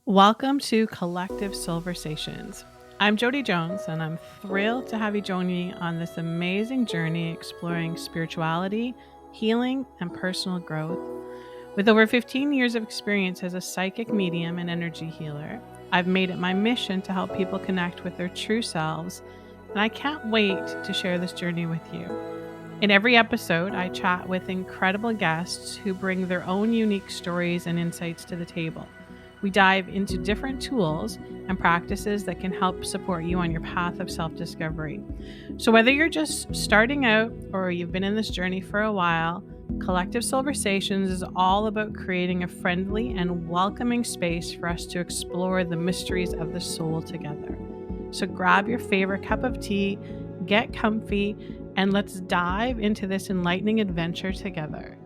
Welcome to Collective Silversations. I'm Jody Jones, and I'm thrilled to have you join me on this amazing journey exploring spirituality, healing, and personal growth. With over 15 years of experience as a psychic medium and energy healer, I've made it my mission to help people connect with their true selves, and I can't wait to share this journey with you. In every episode, I chat with incredible guests who bring their own unique stories and insights to the table. We dive into different tools and practices that can help support you on your path of self-discovery. So whether you're just starting out or you've been in this journey for a while, Collective Silversations is all about creating a friendly and welcoming space for us to explore the mysteries of the soul together. So grab your favorite cup of tea, get comfy, and let's dive into this enlightening adventure together.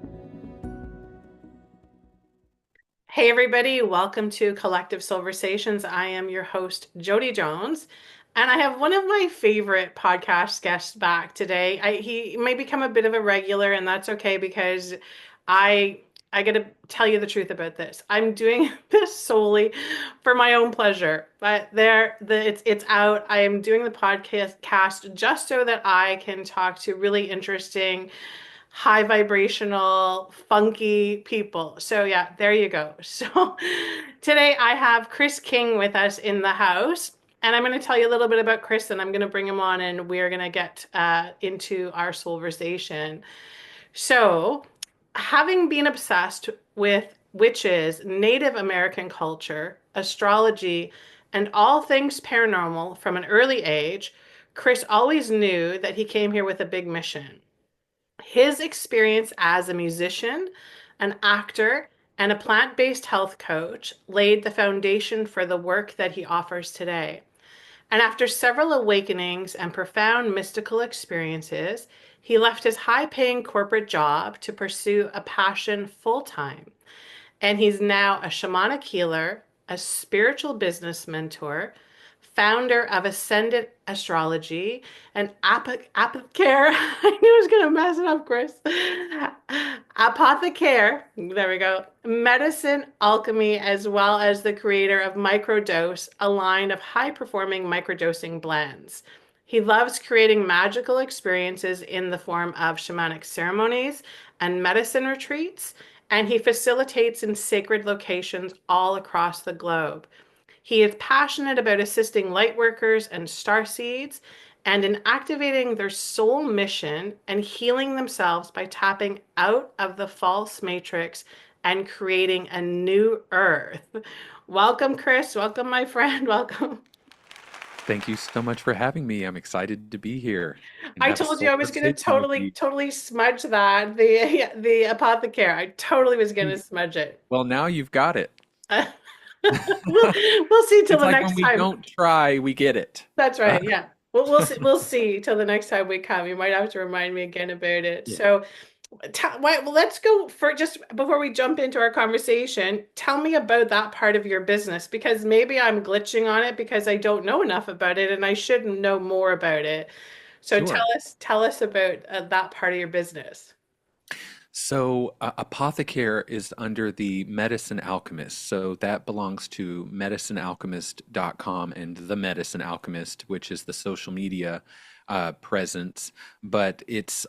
Hey everybody, welcome to Collective Silversations. I am your host, Jody Jones, and I have one of my favorite podcast guests back today. He may become a bit of a regular, and that's okay because I got to tell you the truth about this. I'm doing this solely for my own pleasure, but it's out. I am doing the podcast just so that I can talk to really interesting, high vibrational, funky people. So yeah, there you go. So today I have Chrys Kyng with us in the house. And I'm going to tell you a little bit about Chrys, and I'm going to bring him on, and we're going to get into our soulversation. So, having been obsessed with witches, Native American culture, astrology, and all things paranormal from an early age, Chrys always knew that he came here with a big mission. His experience as a musician, an actor, and a plant-based health coach laid the foundation for the work that he offers today. And after several awakenings and profound mystical experiences, he left his high-paying corporate job to pursue a passion full-time. And he's now a shamanic healer, a spiritual business mentor, founder of Ascended Astrology and ApothyCare. I knew I was going to mess it up, Chrys. ApothyCare, there we go. Medicine alchemy, as well as the creator of Microdose, a line of high-performing microdosing blends. He loves creating magical experiences in the form of shamanic ceremonies and medicine retreats, and he facilitates in sacred locations all across the globe. He is passionate about assisting lightworkers and starseeds and in activating their soul mission and healing themselves by tapping out of the false matrix and creating a new earth. Welcome, Chrys. Welcome, my friend. Welcome. Thank you so much for having me. I'm excited to be here and I have a told you I soul was going to conversation with you. totally smudge that, the ApothyCare. I totally was going to smudge it. Well, now you've got it. We'll see till It's the like when next we time. don't try, we get it. That's right. Yeah. We'll see till the next time we come. You might have to remind me again about it. Yeah. So, well, let's go for just before we jump into our conversation. Tell me about that part of your business because maybe I'm glitching on it because I don't know enough about it and I should know more about it. So Sure. tell us about that part of your business. So, ApothyCare is under the Medicine Alchemist. So that belongs to medicinealchemist.com and The Medicine Alchemist, which is the social media presence. But it's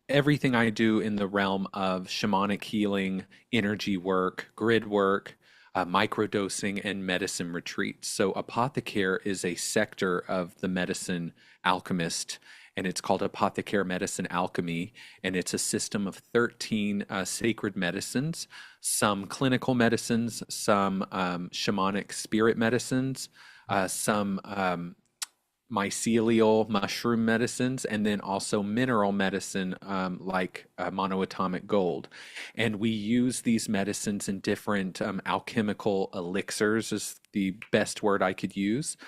everything I do in the realm of shamanic healing, energy work, grid work, microdosing, and medicine retreats. So, ApothyCare is a sector of the Medicine Alchemist, and it's called ApothyCare Medicine Alchemy, and it's a system of 13 sacred medicines, some clinical medicines, some shamanic spirit medicines, some mycelial mushroom medicines, and then also mineral medicine like monoatomic gold. And we use these medicines in different alchemical elixirs, is the best word I could use.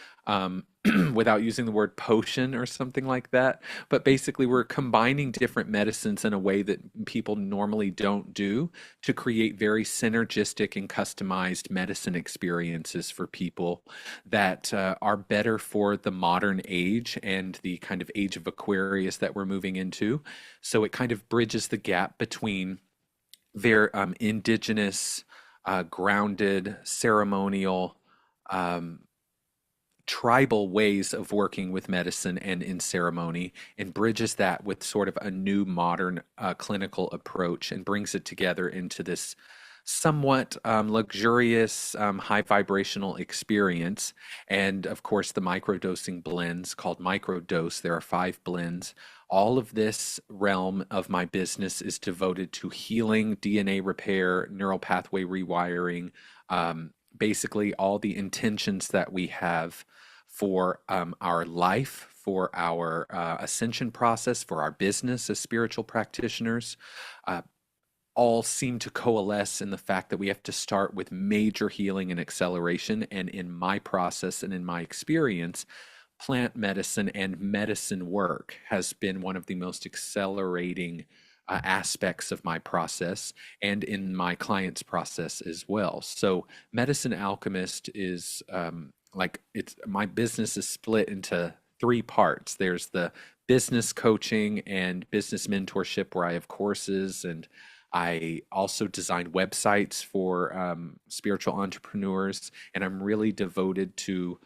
Without using the word potion or something like that. But basically, we're combining different medicines in a way that people normally don't do to create very synergistic and customized medicine experiences for people that are better for the modern age and the kind of age of Aquarius that we're moving into. So it kind of bridges the gap between their indigenous grounded, ceremonial, um, tribal ways of working with medicine and in ceremony, and bridges that with sort of a new modern clinical approach and brings it together into this somewhat luxurious, high vibrational experience. And of course, the microdosing blends called Microdose. There are 5 blends. All of this realm of my business is devoted to healing, DNA repair, neural pathway rewiring, basically all the intentions that we have for our life, for our ascension process, for our business as spiritual practitioners, uh, all seem to coalesce in the fact that we have to start with major healing and acceleration. And in my process and in my experience, plant medicine and medicine work has been one of the most accelerating aspects of my process and in my client's process as well. So, Medicine Alchemist is like it's my business is split into 3 parts. There's the business coaching and business mentorship, where I have courses, and I also design websites for spiritual entrepreneurs, and I'm really devoted to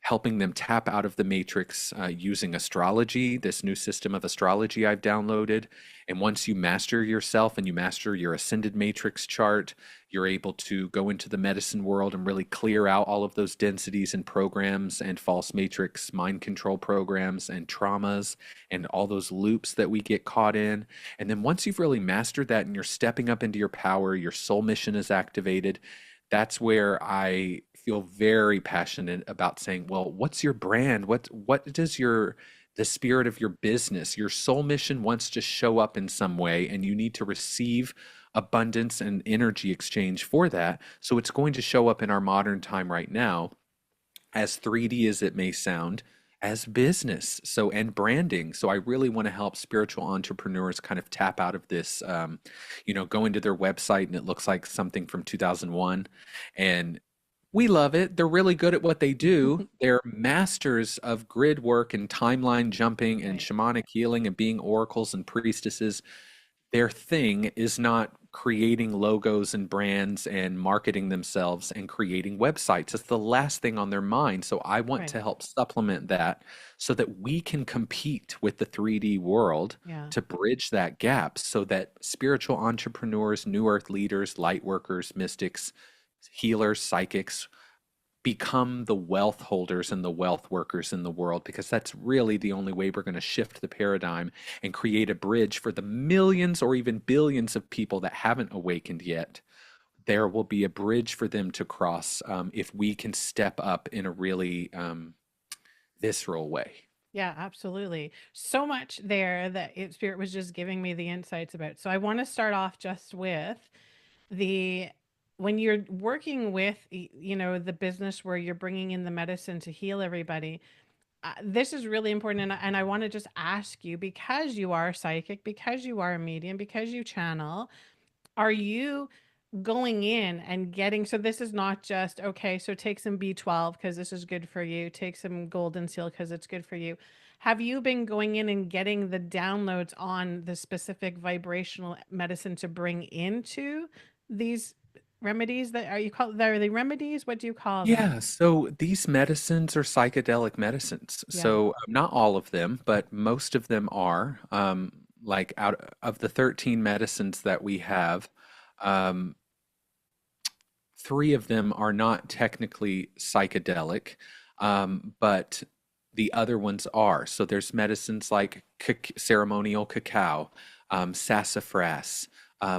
helping them tap out of the matrix using astrology, this new system of astrology I've downloaded. And once you master yourself and you master your ascended matrix chart, you're able to go into the medicine world and really clear out all of those densities and programs and false matrix mind control programs and traumas and all those loops that we get caught in. And then once you've really mastered that and you're stepping up into your power, your soul mission is activated, that's where I feel very passionate about saying, well, what's your brand? What does your the spirit of your business, your soul mission wants to show up in some way, and you need to receive abundance and energy exchange for that. So it's going to show up in our modern time right now, as 3D as it may sound, as business. So, and branding. So I really want to help spiritual entrepreneurs kind of tap out of this, go into their website and it looks like something from 2001. And we love it. They're really good at what they do. They're masters of grid work and timeline jumping and Right. shamanic healing and being oracles and priestesses. Their thing is not creating logos and brands and marketing themselves and creating websites. It's the last thing on their mind. So I want Right. to help supplement that so that we can compete with the 3D world Yeah. to bridge that gap so that spiritual entrepreneurs, new earth leaders, light workers, mystics, healers, psychics become the wealth holders and the wealth workers in the world, because that's really the only way we're going to shift the paradigm and create a bridge for the millions or even billions of people that haven't awakened yet. There will be a bridge for them to cross if we can step up in a really visceral way. Yeah, absolutely. So much there that Spirit was just giving me the insights about. So I want to start off just with the when you're working with the business where you're bringing in the medicine to heal everybody. This is really important, and I want to just ask you, because you are psychic, because you are a medium, because you channel, are you going in and getting, so this is not just okay, so take some B12 because this is good for you, take some golden seal because it's good for you. Have you been going in and getting the downloads on the specific vibrational medicine to bring into these remedies? That are you call, are they remedies? What do you call them? Yeah, so these medicines are psychedelic medicines. Yeah. So not all of them, but most of them are. Like out of the 13 medicines that we have, um, 3 of them are not technically psychedelic, but the other ones are. So there's medicines like ceremonial cacao, sassafras,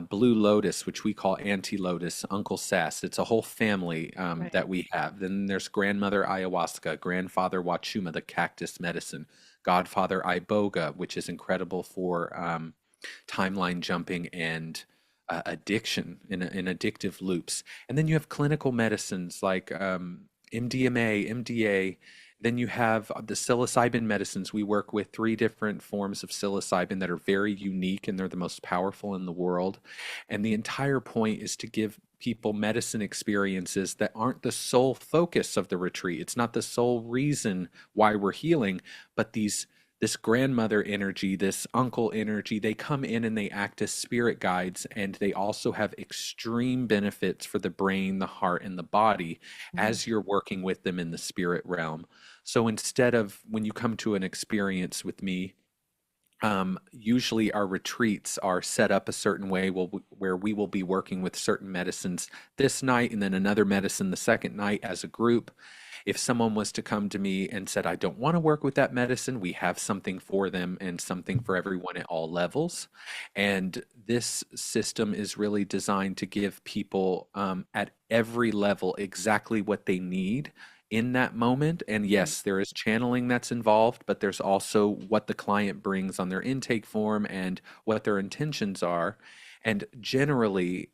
blue lotus, which we call anti-lotus, Uncle Sass. It's a whole family Right. that we have. Then there's grandmother ayahuasca, grandfather wachuma, the cactus medicine, godfather iboga, which is incredible for timeline jumping and addiction in addictive loops. And then you have clinical medicines like MDMA, MDA. Then you have the psilocybin medicines. We work with 3 different forms of psilocybin that are very unique, and they're the most powerful in the world. And the entire point is to give people medicine experiences that aren't the sole focus of the retreat. It's not the sole reason why we're healing, but this grandmother energy, this uncle energy, they come in and they act as spirit guides, and they also have extreme benefits for the brain, the heart, and the body Mhm. as you're working with them in the spirit realm. So instead of when you come to an experience with me, usually our retreats are set up a certain way where we will be working with certain medicines this night and then another medicine the second night as a group. If someone was to come to me and said, I don't want to work with that medicine, we have something for them and something for everyone at all levels. And this system is really designed to give people at every level exactly what they need in that moment. And Right. yes, there is channeling that's involved, but there's also what the client brings on their intake form and what their intentions are. And generally,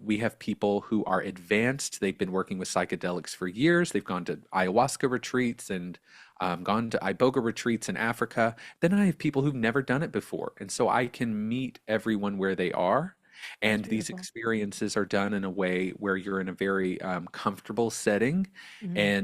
we have people who are advanced. They've been working with psychedelics for years. They've gone to ayahuasca retreats and gone to iboga retreats in Africa. Then I have people who've never done it before. And so I can meet everyone where they are. That's And these beautiful. experiences are done in a way where you're in a very comfortable setting. Hmm.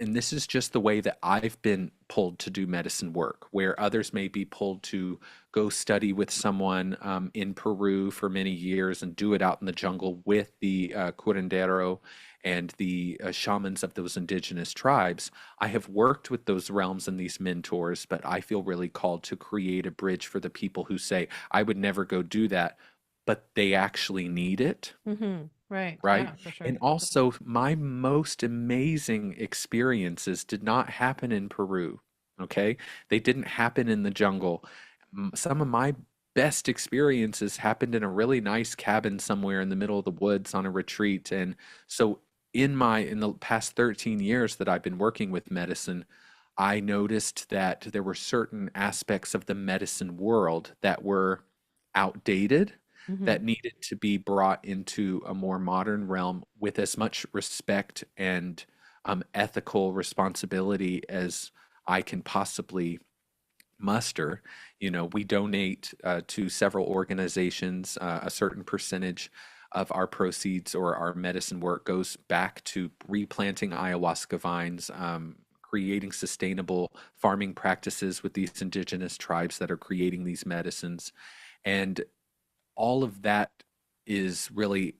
And this is just the way that I've been pulled to do medicine work, where others may be pulled to go study with someone in Peru for many years and do it out in the jungle with the curandero and the shamans of those indigenous tribes. I have worked with those realms and these mentors, but I feel really called to create a bridge for the people who say, I would never go do that, but they actually need it, Hmm. Right. right? Yeah, for And sure. also, my most amazing experiences did not happen in Peru, okay? They didn't happen in the jungle. Some of my best experiences happened in a really nice cabin somewhere in the middle of the woods on a retreat. And so, in the past 13 years that I've been working with medicine, I noticed that there were certain aspects of the medicine world that were outdated, Hmm. that needed to be brought into a more modern realm with as much respect and ethical responsibility as I can possibly muster. We donate to several organizations. A certain percentage of our proceeds or our medicine work goes back to replanting ayahuasca vines, creating sustainable farming practices with these indigenous tribes that are creating these medicines. And all of that is really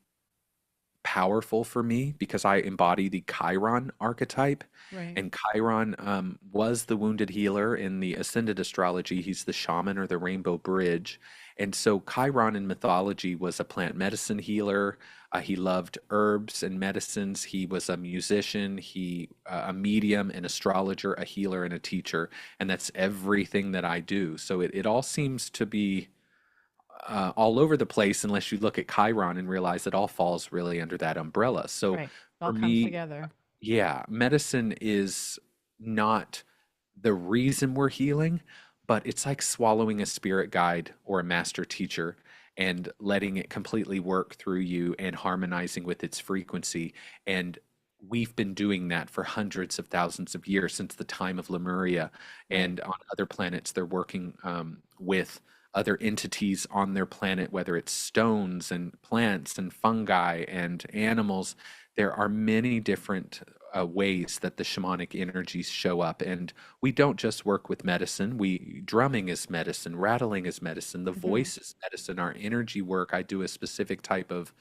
powerful for me because I embody the Chiron archetype. Right. And Chiron was the wounded healer in the Ascended Astrology. He's the shaman or the rainbow bridge. And so Chiron in mythology was a plant medicine healer. He loved herbs and medicines. He was a musician, a medium, an astrologer, a healer, and a teacher. And that's everything that I do. So it all seems to be all over the place unless you look at Chiron and realize it all falls really under that umbrella. So Right. It all for comes me, together. yeah, medicine is not the reason we're healing, but it's like swallowing a spirit guide or a master teacher and letting it completely work through you and harmonizing with its frequency. And we've been doing that for hundreds of thousands of years since the time of Lemuria. Right. And on other planets, they're working with other entities on their planet, whether it's stones and plants and fungi and animals. There are many different ways that the shamanic energies show up. And we don't just work with medicine. Drumming is medicine, rattling is medicine, the Hmm. voice is medicine, our energy work. I do a specific type of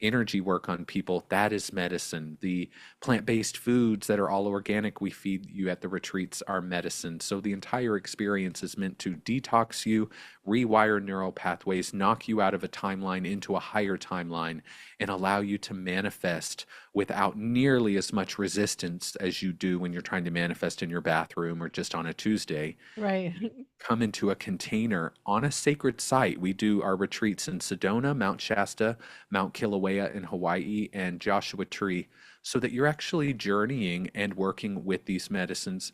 energy work on people. That is medicine. The plant-based foods that are all organic we feed you at the retreats are medicine. So the entire experience is meant to detox you, rewire neural pathways, knock you out of a timeline into a higher timeline, and allow you to manifest without nearly as much resistance as you do when you're trying to manifest in your bathroom or just on a Tuesday. Right. Come into a container on a sacred site. We do our retreats in Sedona, Mount Shasta, Mount Kilauea in Hawaii, and Joshua Tree, so that you're actually journeying and working with these medicines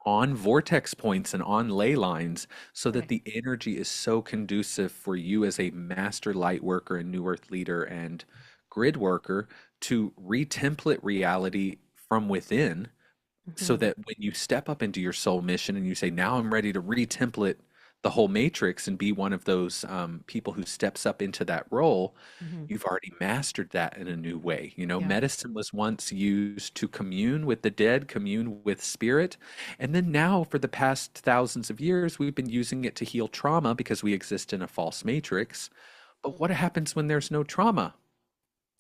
on vortex points and on ley lines so that Right. the energy is so conducive for you as a master light worker and new earth leader and grid worker to retemplate reality from within, so Hmm. that when you step up into your soul mission and you say, now I'm ready to retemplate the whole matrix and be one of those people who steps up into that role, Hmm. you've already mastered that in a new way. You know, Yeah. medicine was once used to commune with the dead, commune with spirit. And then now, for the past thousands of years, we've been using it to heal trauma because we exist in a false matrix. But what happens when there's no trauma?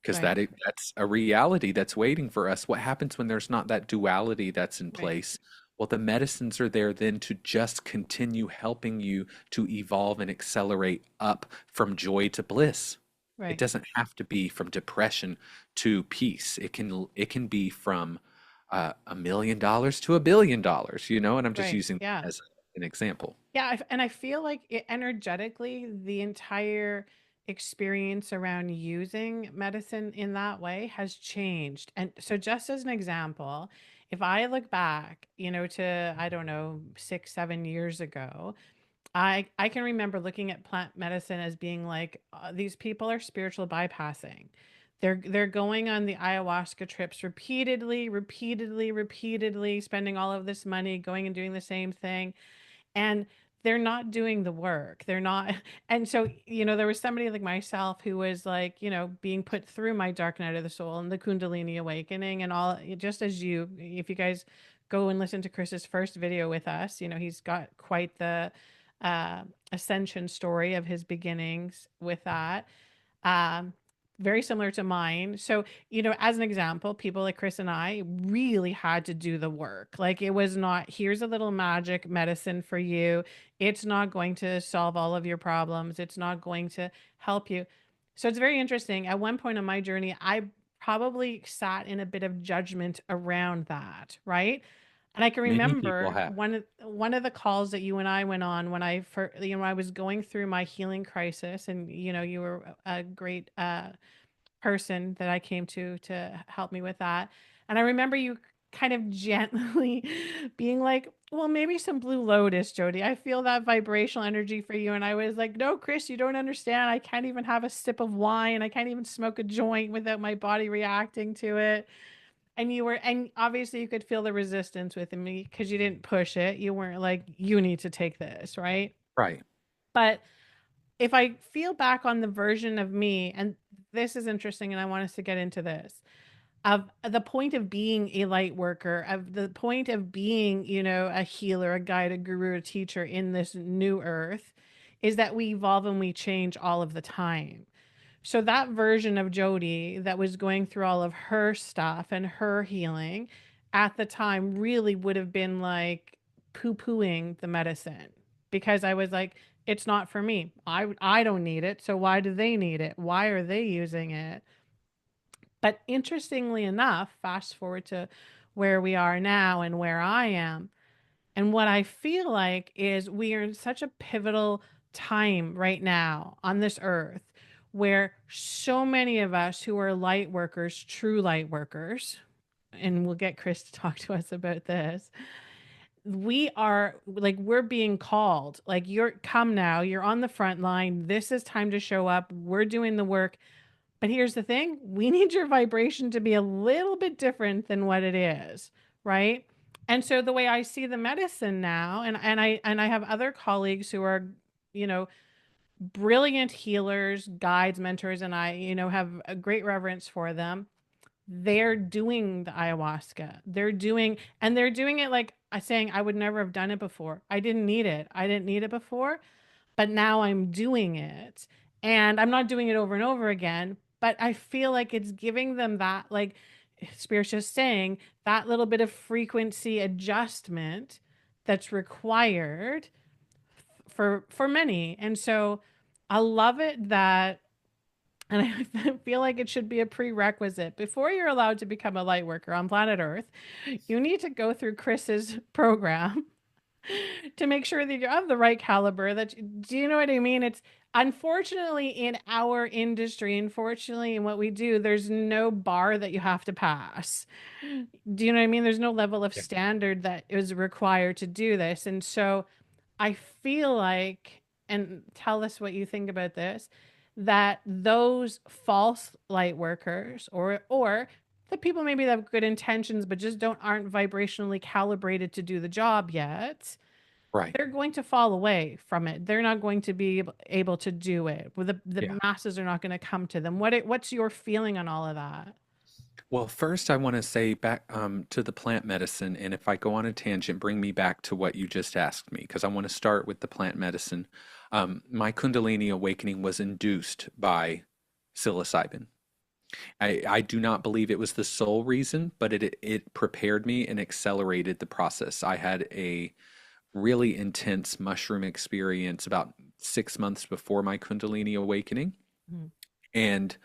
Because Right. that's a reality that's waiting for us. What happens when there's not that duality that's in Right. place? Well, the medicines are there then to just continue helping you to evolve and accelerate up from joy to bliss. It Right. doesn't have to be from depression to peace. It can be from $1 million to $1 billion, you know, and I'm just Right. using Yeah. as an example. Yeah, and I feel like it energetically, the entire experience around using medicine in that way has changed. And so, just as an example, if I look back, to, I don't know, 6, 7 years ago, I can remember looking at plant medicine as being like, these people are spiritual bypassing. They're going on the ayahuasca trips repeatedly, repeatedly, repeatedly, spending all of this money, going and doing the same thing, and they're not doing the work. They're not. And so, there was somebody like myself who was like, being put through my dark night of the soul and the Kundalini awakening and all, just as if you guys go and listen to Chris's first video with us, he's got quite the uh, ascension story of his beginnings with that. um, very similar to mine. So, as an example, people like Chris and I really had to do the work. Like, it was not, here's a little magic medicine for you. It's not going to solve all of your problems. It's not going to help you. So it's very interesting. At one point in my journey, I probably sat in a bit of judgment around that, right? And I can Many people remember have. one of the calls that you and I went on when I was going through my healing crisis, and you were a great person that I came to help me with that. And I remember you kind of gently being like, "Well, maybe some Blue Lotus, Jody. I feel that vibrational energy for you." And I was like, "No, Chris, you don't understand. I can't even have a sip of wine. I can't even smoke a joint without my body reacting to it." And obviously you could feel the resistance with me because you didn't push it. You weren't like, "You need to take this," right? Right. But if I feel back on the version of me, and this is interesting, and I want us to get into this, of the point of being a light worker, of the point of being, a healer, a guide, a guru, a teacher in this new earth, is that we evolve and we change all of the time. So that version of Jody that was going through all of her stuff and her healing at the time really would have been like poo-pooing the medicine, because I was like, it's not for me. I don't need it. So why do they need it? Why are they using it? But interestingly enough, fast forward to where we are now and where I am, and what I feel like is we are in such a pivotal time right now on this earth where so many of us who are light workers, true light workers, and we'll get Chris to talk to us about this. We are like, we're being called, like, you're come now, you're on the front line. This is time to show up. We're doing the work. But here's the thing, we need your vibration to be a little bit different than what it is, right? And so the way I see the medicine now, and I have other colleagues who are, you know, brilliant healers, guides, mentors, and I, have a great reverence for them. They're doing the ayahuasca. They're doing it like I saying, I would never have done it before. I didn't need it. I didn't need it before, but now I'm doing it. And I'm not doing it over and over again, but I feel like it's giving them that, like Spirit's just saying, that little bit of frequency adjustment that's required for many. And so I love it that, and I feel like it should be a prerequisite before you're allowed to become a light worker on planet Earth. You need to go through Chris's program to make sure that you're of the right caliber. Do you know what I mean? It's unfortunately in our industry, unfortunately in what we do, there's no bar that you have to pass. Do you know what I mean? There's no level of Yeah. standard that is required to do this. And so I feel like, and tell us what you think about this, that those false light workers, or the people maybe that have good intentions but just aren't vibrationally calibrated to do the job yet, Right. they're going to fall away from it. They're not going to be able to do it. Well, the Yeah. masses are not going to come to them. What's your feeling on all of that? Well, first, I want to say back to the plant medicine, and if I go on a tangent, bring me back to what you just asked me, because I want to start with the plant medicine. My Kundalini awakening was induced by psilocybin. I do not believe it was the sole reason, but it prepared me and accelerated the process. I had a really intense mushroom experience about 6 months before my Kundalini awakening, Mhm. and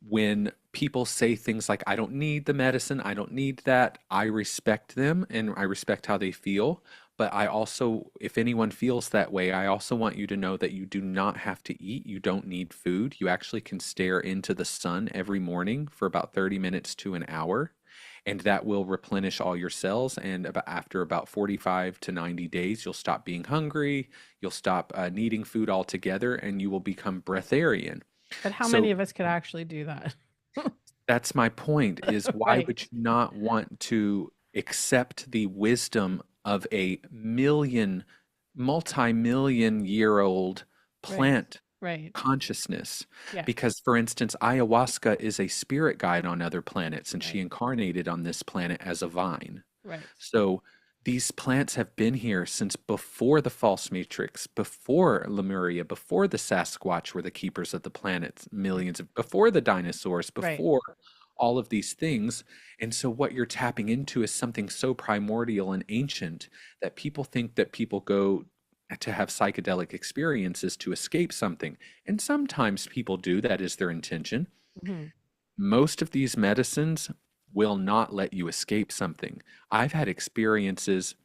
when people say things like, I don't need the medicine, I don't need that, I respect them and I respect how they feel. But I also, if anyone feels that way, I also want you to know that you do not have to eat. You don't need food. You actually can stare into the sun every morning for about 30 minutes to an hour, and that will replenish all your cells. And after about 45 to 90 days, you'll stop being hungry, you'll stop needing food altogether, and you will become breatharian. But how many So of us could actually do that? that's my point, is why would Right. you not want to accept the wisdom of a multi-million year old Right. plant Right. consciousness? Yes. Because, for instance, ayahuasca is a spirit guide on other planets, and she Right. incarnated on this planet as a vine. Right. So these plants have been here since before the false matrix, before Lemuria, before the Sasquatch were the keepers of the planets, Right. before the dinosaurs, Right. before all of these things. And so what you're tapping into is something so primordial and ancient that people think that people go to have psychedelic experiences to escape something. And sometimes people do, that is their intention. Mhm. Most of these medicines will not let you escape something. I've had experiences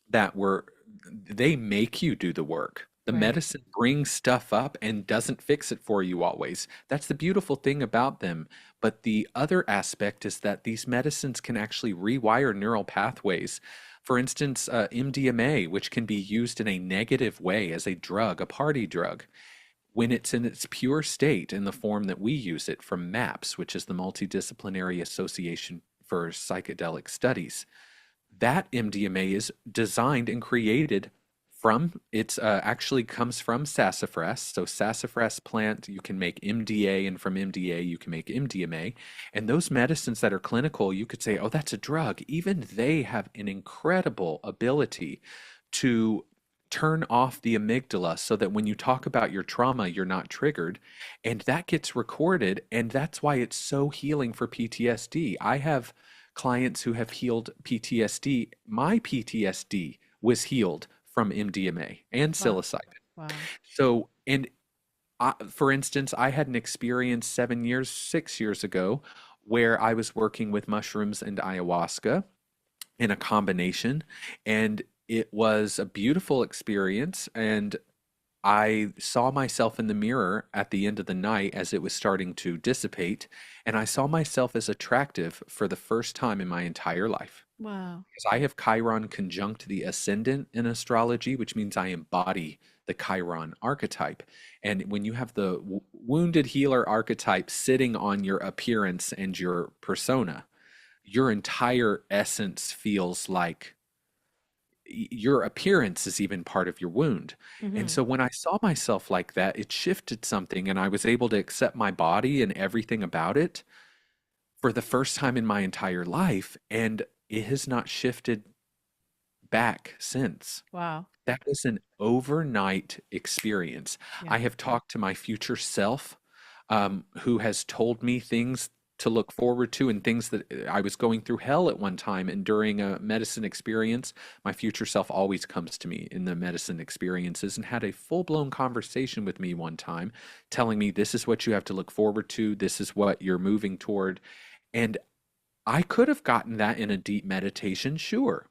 that were, they make you do the work. The Right. medicine brings stuff up and doesn't fix it for you always. That's the beautiful thing about them. But the other aspect is that these medicines can actually rewire neural pathways. For instance, MDMA, which can be used in a negative way as a drug, a party drug, when it's in its pure state in the form that we use it from MAPS, which is the Multidisciplinary Association for Psychedelic Studies. That MDMA is designed and created from, it's actually comes from sassafras. So sassafras plant, you can make MDA, and from MDA you can make MDMA. And those medicines that are clinical, you could say, oh, that's a drug. Even they have an incredible ability to turn off the amygdala so that when you talk about your trauma, you're not triggered. And that gets recorded. And that's why it's so healing for PTSD. I have clients who have healed PTSD. My PTSD was healed from MDMA and Wow. psilocybin. Wow. So, and for instance, I had an experience 7 years, 6 years ago where I was working with mushrooms and ayahuasca in a combination, and it was a beautiful experience. And I saw myself in the mirror at the end of the night as it was starting to dissipate, and I saw myself as attractive for the first time in my entire life. Wow. Because I have Chiron conjunct the ascendant in astrology, which means I embody the Chiron archetype. And when you have the wounded healer archetype sitting on your appearance and your persona, your entire essence feels like your appearance is even part of your wound. And Mhm. so when I saw myself like that, it shifted something, and I was able to accept my body and everything about it for the first time in my entire life. And it has not shifted back since. Wow. That was an overnight experience. Yeah. I have talked to my future self, who has told me things to look forward to and things that I was going through hell at one time. And during a medicine experience, my future self always comes to me in the medicine experiences and had a full blown conversation with me one time, telling me, this is what you have to look forward to, this is what you're moving toward. And I could have gotten that in a deep meditation, sure.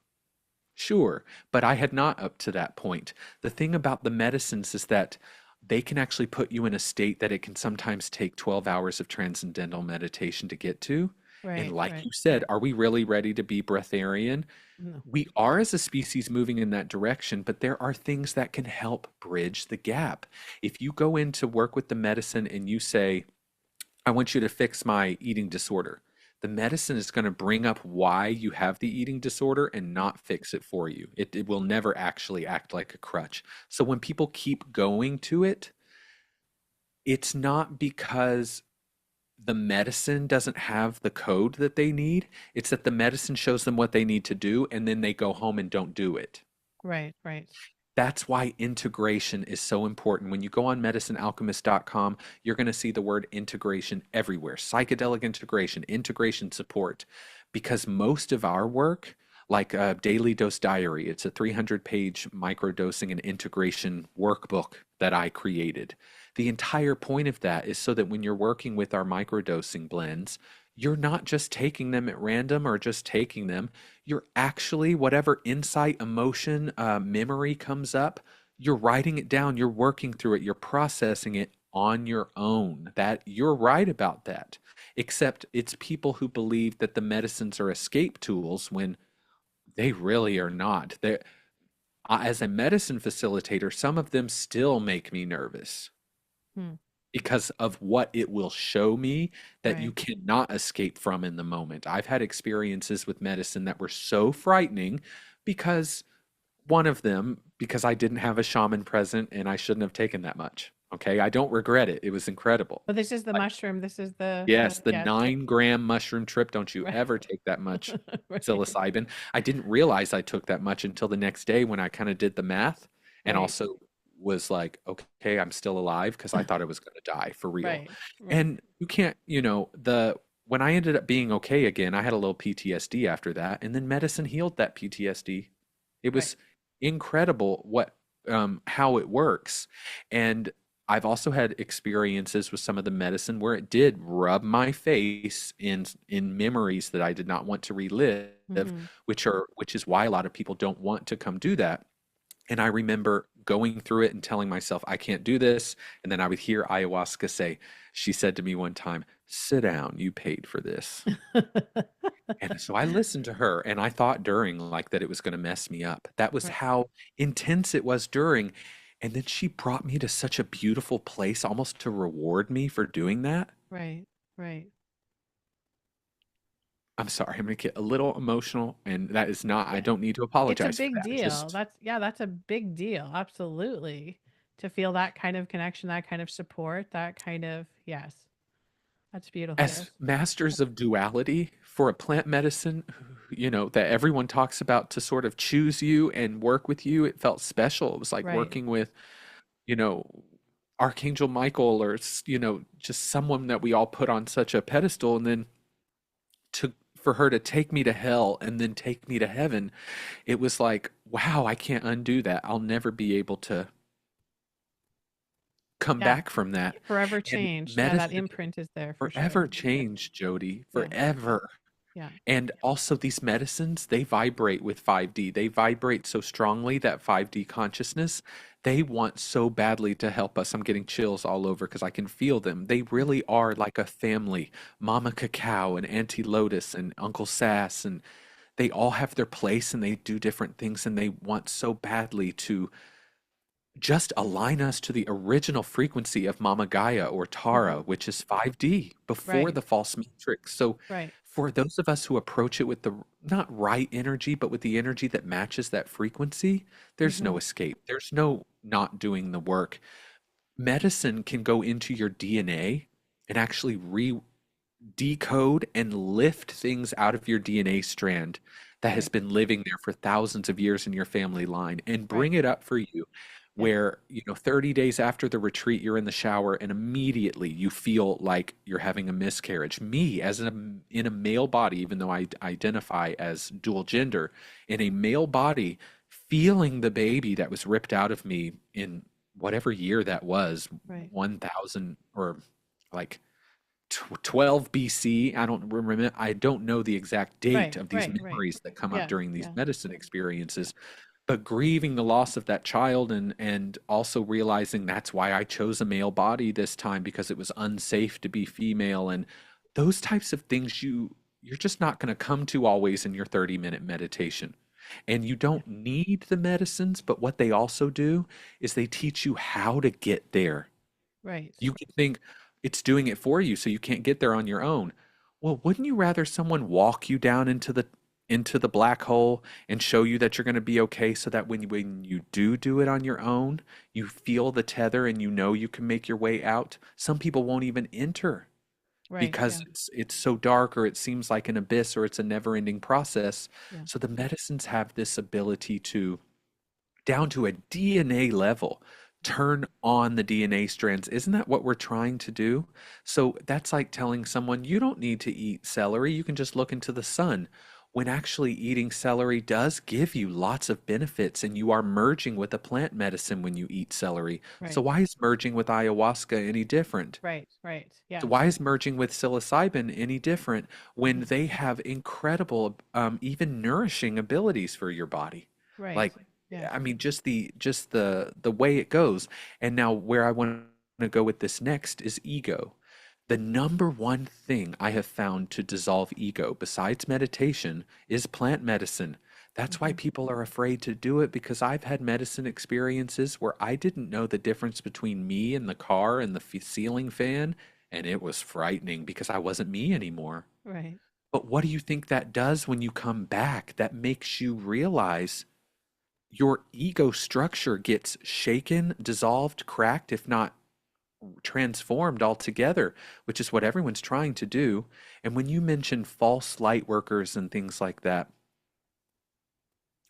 Sure, but I had not up to that point. The thing about the medicines is that they can actually put you in a state that it can sometimes take 12 hours of transcendental meditation to get to. And Right. like Right. you said, are we really ready to be breatharian? No. We are as a species moving in that direction, but there are things that can help bridge the gap. If you go in to work with the medicine and you say, I want you to fix my eating disorder, The medicine is going to bring up why you have the eating disorder and not fix it for you. It will never actually act like a crutch. So when people keep going to it, it's not because the medicine doesn't have the code that they need. It's that the medicine shows them what they need to do, and then they go home and don't do it. Right, right. That's why integration is so important. When you go on medicinealchemist.com, you're going to see the word integration everywhere. Psychedelic integration, integration support, because most of our work, like a Daily Dose Diary, it's a 300-page microdosing and integration workbook that I created. The entire point of that is so that when you're working with our microdosing blends, you're not just taking them at random or just taking them. You're actually, whatever insight, emotion, memory comes up, you're writing it down, you're working through it, you're processing it on your own. That you're right about that. Except it's people who believe that the medicines are escape tools when they really are not. As a medicine facilitator, some of them still make me nervous Hmm. because of what it will show me that you Right. cannot escape from in the moment. I've had experiences with medicine that were so frightening because one of them, because I didn't have a shaman present and I shouldn't have taken that much. Okay, I don't regret it. It was incredible. But this is the But mushroom. This is yes, the yes. 9-gram mushroom trip, don't you Right. ever take that much Right. psilocybin. I didn't realize I took that much until the next day when I kind of did the math and Right. also was like, okay, I'm still alive because I thought I was going to die for real. Right. Right. And you can't, when I ended up being okay again, I had a little PTSD after that, and then medicine healed that PTSD. It Right. was incredible how it works. And I've also had experiences with some of the medicine where it did rub my face in memories that I did not want to relive, Mm-hmm. which is why a lot of people don't want to come do that. And I remember going through it and telling myself, I can't do this. And then I would hear ayahuasca say, she said to me one time, sit down, you paid for this. And so I listened to her and I thought during like that it was going to mess me up. That was Right. how intense it was during. And then she brought me to such a beautiful place almost to reward me for doing that. Right. Right. I'm sorry, I'm going to get a little emotional and that is not, I Yeah. don't need to It's a apologize for big that. I deal. just That's a big deal. Absolutely. To feel that kind of connection, that kind of support, that kind of, yes. That's beautiful. as masters of duality for a plant medicine, that everyone talks about to sort of choose you and work with you, it felt special. It was like Right. working with, you know, Archangel Michael or, just someone that we all put on such a pedestal. And then for her to take me to hell and then take me to heaven, it was like, wow, I can't undo that. I'll never be able to come Yeah. back from that. Forever And changed. Yeah, that medicine imprint is there for forever sure. changed, Jody, Yeah. forever. Yeah. And also these medicines, they vibrate with 5D. They vibrate so strongly that 5D consciousness, they want so badly to help us. I'm getting chills all over because I can feel them. They Yeah. really are like a family. Mama Cacao and Auntie Lotus and Uncle Sass, and they all have their place and they do different things and they want so badly to just align us to the original frequency of Mama Gaia or Hmm. Tara, which is 5D before Right. the false matrix. So, Right. for those of us who approach it with the not right energy, but with the energy that matches that frequency, there's Hmm. no escape. There's no not doing the work. Medicine can go into your DNA and actually decode and lift things out of your DNA strand that has Right. been living there for thousands of years in your family line and Right. bring it up for you Yeah. where 30 days after the retreat you're in the shower and immediately you feel like you're having a miscarriage. Me as in a male body, even though I identify as dual gender, in a male body, feeling the baby that was ripped out of me in whatever year that was, Right. 1000 or like 12 BC. I don't know the exact date Right. of these Right. Right. memories that come up Yeah. during these Yeah. medicine Yeah. experiences, but grieving the loss of that child and also realizing that's why I chose a male body this time because it was unsafe to be female and those types of things you're just not going to come to always in your 30-minute meditation. And you Yeah. don't need the medicines, but what they also do is they teach you how to get there. Right. You can think it's doing it for you, so you can't get there on your own. Well, wouldn't you rather someone walk you down into the black hole and show you that you're going to be okay so that when you do it on your own, you feel the tether and you know you can make your way out? Some people won't even enter Right. because Yeah. it's so dark or it seems like an abyss or it's a never-ending process. Yeah. So the medicines have this ability to, down to a DNA level, turn on the DNA strands. Isn't that what we're trying to do? So that's like telling someone you don't need to eat celery, you can just look into the sun. When actually eating celery does give you lots of benefits, and you are merging with a plant medicine when you eat celery. So Right. why is merging with ayahuasca any different? Right. Right. So Yeah. why is merging with psilocybin any different when Mhm. they have incredible, even nourishing abilities for your body? Right. Like, Yeah. I mean, just the way it goes. And now where I want to go with this next is ego. The number one thing I have found to dissolve ego, besides meditation, is plant medicine. That's why Hmm. people are afraid to do it because I've had medicine experiences where I didn't know the difference between me and the car and the ceiling fan, and it was frightening because I wasn't me anymore. Right. But what do you think that does when you come back? That makes you realize your ego structure gets shaken, dissolved, cracked, if not transformed altogether, which is what everyone's trying to do. And when you mention false light workers and things like that,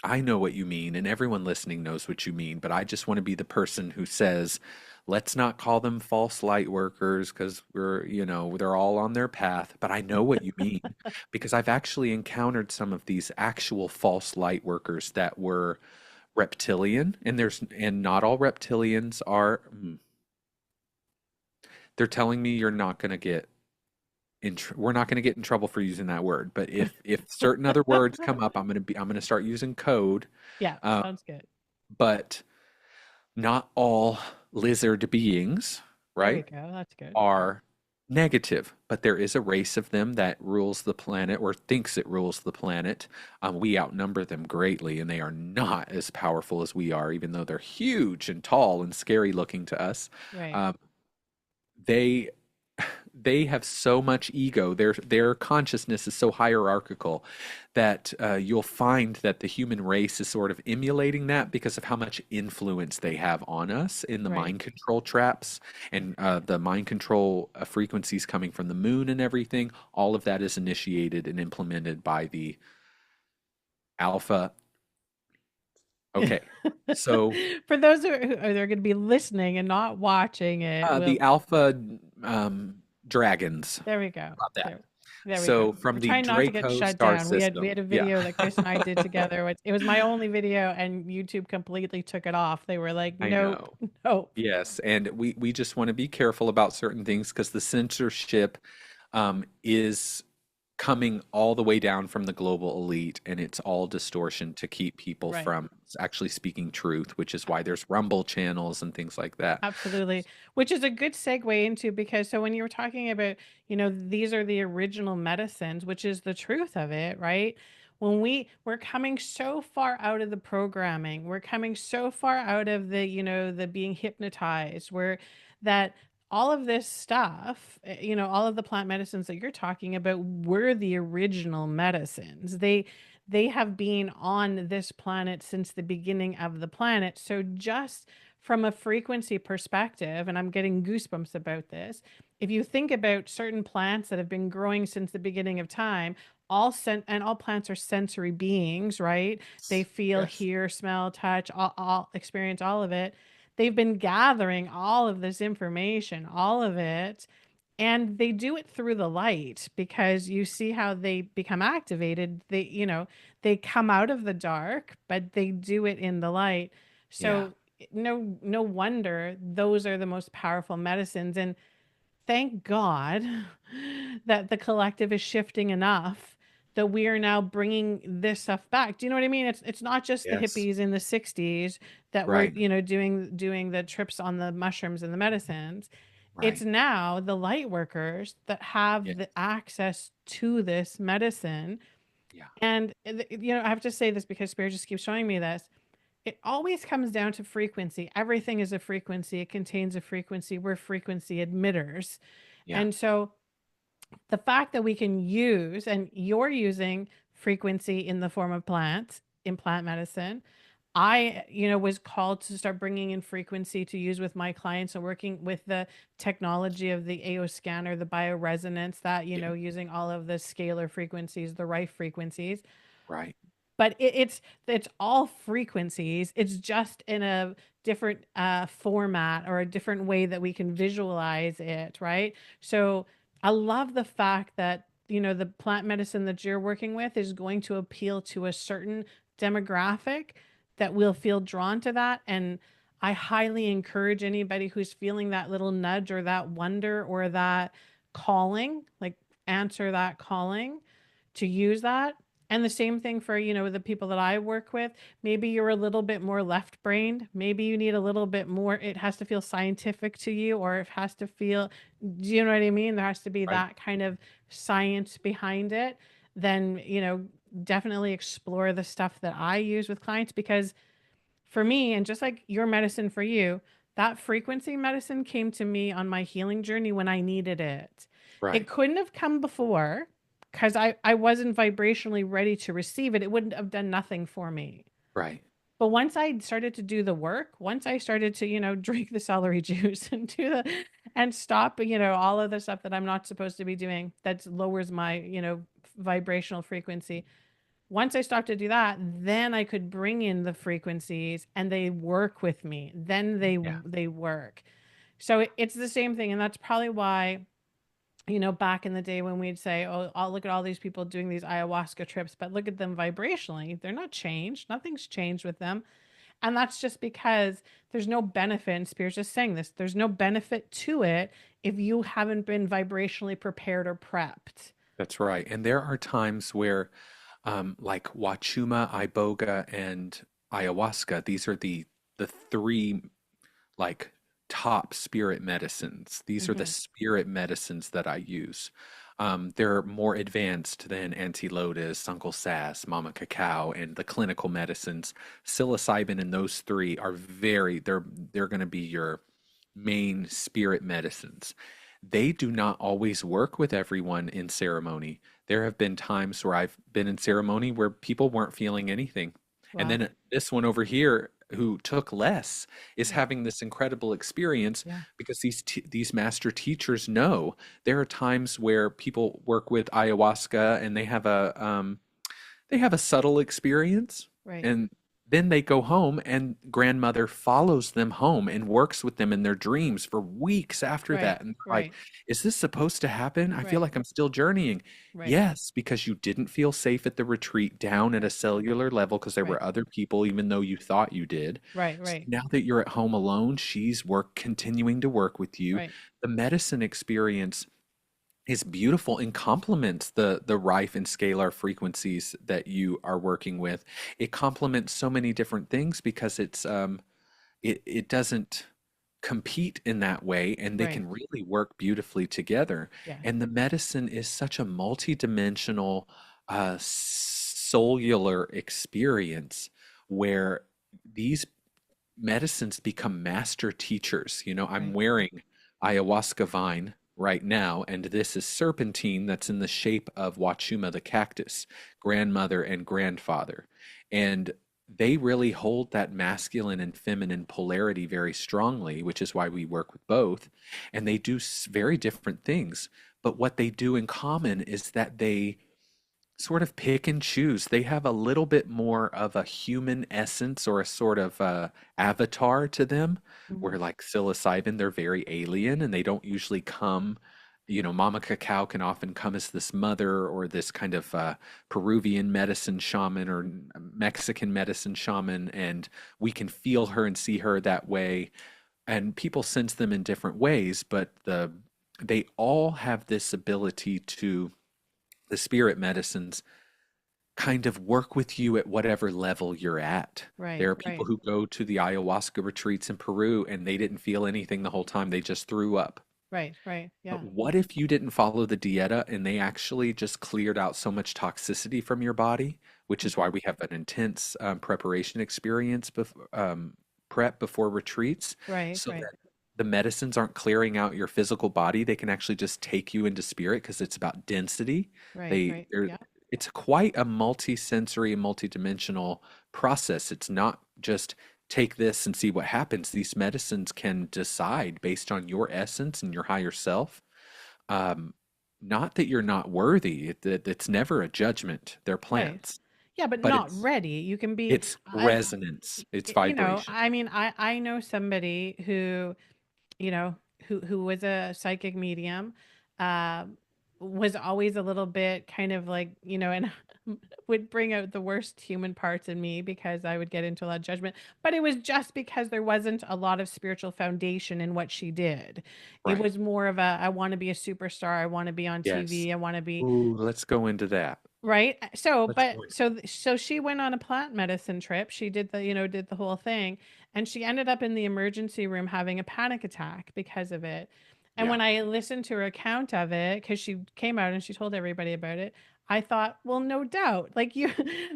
I know what you mean, and everyone listening knows what you mean, but I just want to be the person who says, let's not call them false light workers because they're all on their path. But I know what you mean because I've actually encountered some of these actual false light workers that were reptilian, and not all reptilians are. They're telling me you're not going to get we're not going to get in trouble for using that word, but if certain other words come up, I'm going to start using code. Yeah. Um, Sounds good. but not all lizard beings, There we right, go. That's good. Yeah. are negative, but there is a race of them that rules the planet or thinks it rules the planet. We outnumber them greatly, and they are not as powerful as we are, even though they're huge and tall and scary looking to us. Right. Um, they they have so much ego. Their consciousness is so hierarchical that you'll find that the human race is sort of emulating that because of how much influence they have on us in the Right. mind control traps and the mind control frequencies coming from the moon and everything. All of that is initiated and implemented by the alpha. Okay, so For those who are they're going to be listening and not watching it, the will alpha dragons. there we go. About that. There we go. So We're from the trying not to get Draco shut star down. We system. had a Yeah. video that Chris and I did together. It was my only video, and YouTube completely took it off. They were like, I "Nope, know. nope." Yes, and we just want to be careful about certain things because the censorship is coming all the way down from the global elite, and it's all distortion to keep people Right. from actually speaking truth, which is why there's Rumble channels and things like that. Absolutely. Which is a good segue into because so when you were talking about, these are the original medicines, which is the truth of it, right? When we're coming so far out of the programming, we're coming so far out of the, the being hypnotized, where that all of this stuff, all of the plant medicines that you're talking about were the original medicines. They have been on this planet since the beginning of the planet. So just from a frequency perspective, and I'm getting goosebumps about this, if you think about certain plants that have been growing since the beginning of time, all plants are sensory beings, right? They feel, Yes. hear, smell, touch, all experience all of it. They've been gathering all of this information, all of it, and they do it through the light because you see how they become activated. They come out of the dark, but they do it in the light. Yeah. So no wonder those are the most powerful medicines. And thank God that the collective is shifting enough that we are now bringing this stuff back. Do you know what I mean? It's not just the Yes. hippies in the 60s that were, Right. doing the trips on the mushrooms and the medicines. It's Right. now the light workers that have Yeah. the access to this medicine. Yeah. And I have to say this because Spirit just keeps showing me this. It always comes down to frequency. Everything is a frequency. It contains a frequency. We're frequency emitters. Yeah. And so The fact that we can use, and you're using frequency in the form of plants in plant medicine. I, was called to start bringing in frequency to use with my clients and working with the technology of the AO scanner, the bioresonance, that, Yeah. using all of the scalar frequencies, the right frequencies. Right. But it's all frequencies. It's just in a different format, or a different way that we can visualize it, right? So I love the fact that, the plant medicine that you're working with is going to appeal to a certain demographic that will feel drawn to that. And I highly encourage anybody who's feeling that little nudge or that wonder or that calling, like, answer that calling, to use that. And the same thing for, the people that I work with. Maybe you're a little bit more left brained. Maybe you need a little bit more, it has to feel scientific to you, or it has to feel, do you know what I mean? There has to be Right. that kind of science behind it. Then, definitely explore the stuff that I use with clients, because for me, and just like your medicine for you, that frequency medicine came to me on my healing journey when I needed it. It Right. couldn't have come before because I wasn't vibrationally ready to receive it. It wouldn't have done nothing for me. Right. But once I started to do the work, once I started to, drink the celery juice and do the, and stop, all of the stuff that I'm not supposed to be doing that lowers my, vibrational frequency, once I start to do that, then I could bring in the frequencies and they work with me. Then Yeah. they work. So it's the same thing, and that's probably why, back in the day when we'd say, "Oh, I'll look at all these people doing these ayahuasca trips, but look at them vibrationally. They're not changed. Nothing's changed with them." And that's just because there's no benefit, and Spears just saying this, there's no benefit to it if you haven't been vibrationally prepared or prepped. That's right. And there are times where, like Wachuma, Iboga, and ayahuasca, these are the three like top spirit medicines. These are the Hmm. spirit medicines that I use. They're more advanced than Antilotus, Uncle Sass, Mama Cacao, and the clinical medicines. Psilocybin and those three are they're going to be your main spirit medicines. They do not always work with everyone in ceremony. There have been times where I've been in ceremony where people weren't feeling anything. And Wow. then this one over here who took less is Yeah. having this incredible experience Yeah. because these master teachers know there are times where people work with ayahuasca and they have a subtle experience, Right. and then they go home and grandmother follows them home and works with them in their dreams for weeks after Right. that. And they're like, Right. is this supposed to happen? I feel Right. like I'm still journeying. Right. Yes, because you didn't feel safe at the retreat down at a cellular level because there Right. were other people, even though you thought you did. Right. So Right. now that you're at home alone, she's continuing to work with you. Right. The medicine experience is beautiful and complements the rife and scalar frequencies that you are working with. It complements so many different things because it doesn't compete in that way, and they Right. can really work beautifully together. Yeah. And the medicine is such a multidimensional cellular experience where these medicines become master teachers. You know, I'm Right. wearing ayahuasca vine right now, and this is serpentine that's in the shape of Wachuma the cactus, grandmother and grandfather. And they really hold that masculine and feminine polarity very strongly, which is why we work with both. And they do very different things. But what they do in common is that they sort of pick and choose. They have a little bit more of a human essence or a sort of avatar to them, Hmm. where like psilocybin, they're very alien and they don't usually come. You know, Mama Cacao can often come as this mother or this kind of Peruvian medicine shaman or Mexican medicine shaman, and we can feel her and see her that way. And people sense them in different ways, but they all have this ability to the spirit medicines kind of work with you at whatever level you're at. Right. There are people Right. who go to the ayahuasca retreats in Peru and they didn't feel anything the whole time. They just threw up. Right. Right. But Yeah. what if you didn't follow the dieta and they actually just cleared out so much toxicity from your body, which is why Hmm. we have an intense preparation experience prep before retreats, Right. so Right. the medicines aren't clearing out your physical body. They can actually just take you into spirit because it's about density. Right, They right. they're Yeah. it's quite a multi-sensory and multi-dimensional process. It's not just take this and see what happens. These medicines can decide based on your essence and your higher self. Um, Not that you're not worthy. It's never a judgment. They're Right. plants, Yeah, but but not ready. You can be it's I resonance. It's you know, vibration. I mean, I know somebody who, you know, who was a psychic medium, uh, was always a little bit kind of like, and would bring out the worst human parts in me because I would get into a lot of judgment. But it was just because there wasn't a lot of spiritual foundation in what she did. It Right. was more of a, I want to be a superstar. I want to be on Yes. TV. I want to be. Ooh, let's go into that. Right. So, Let's but go into so she went on a plant medicine trip. She did did the whole thing, and she ended up in the emergency room having a panic attack because of it. And yeah. when I listened to her account of it, because she came out and she told everybody about it, I thought, well, no doubt, like you,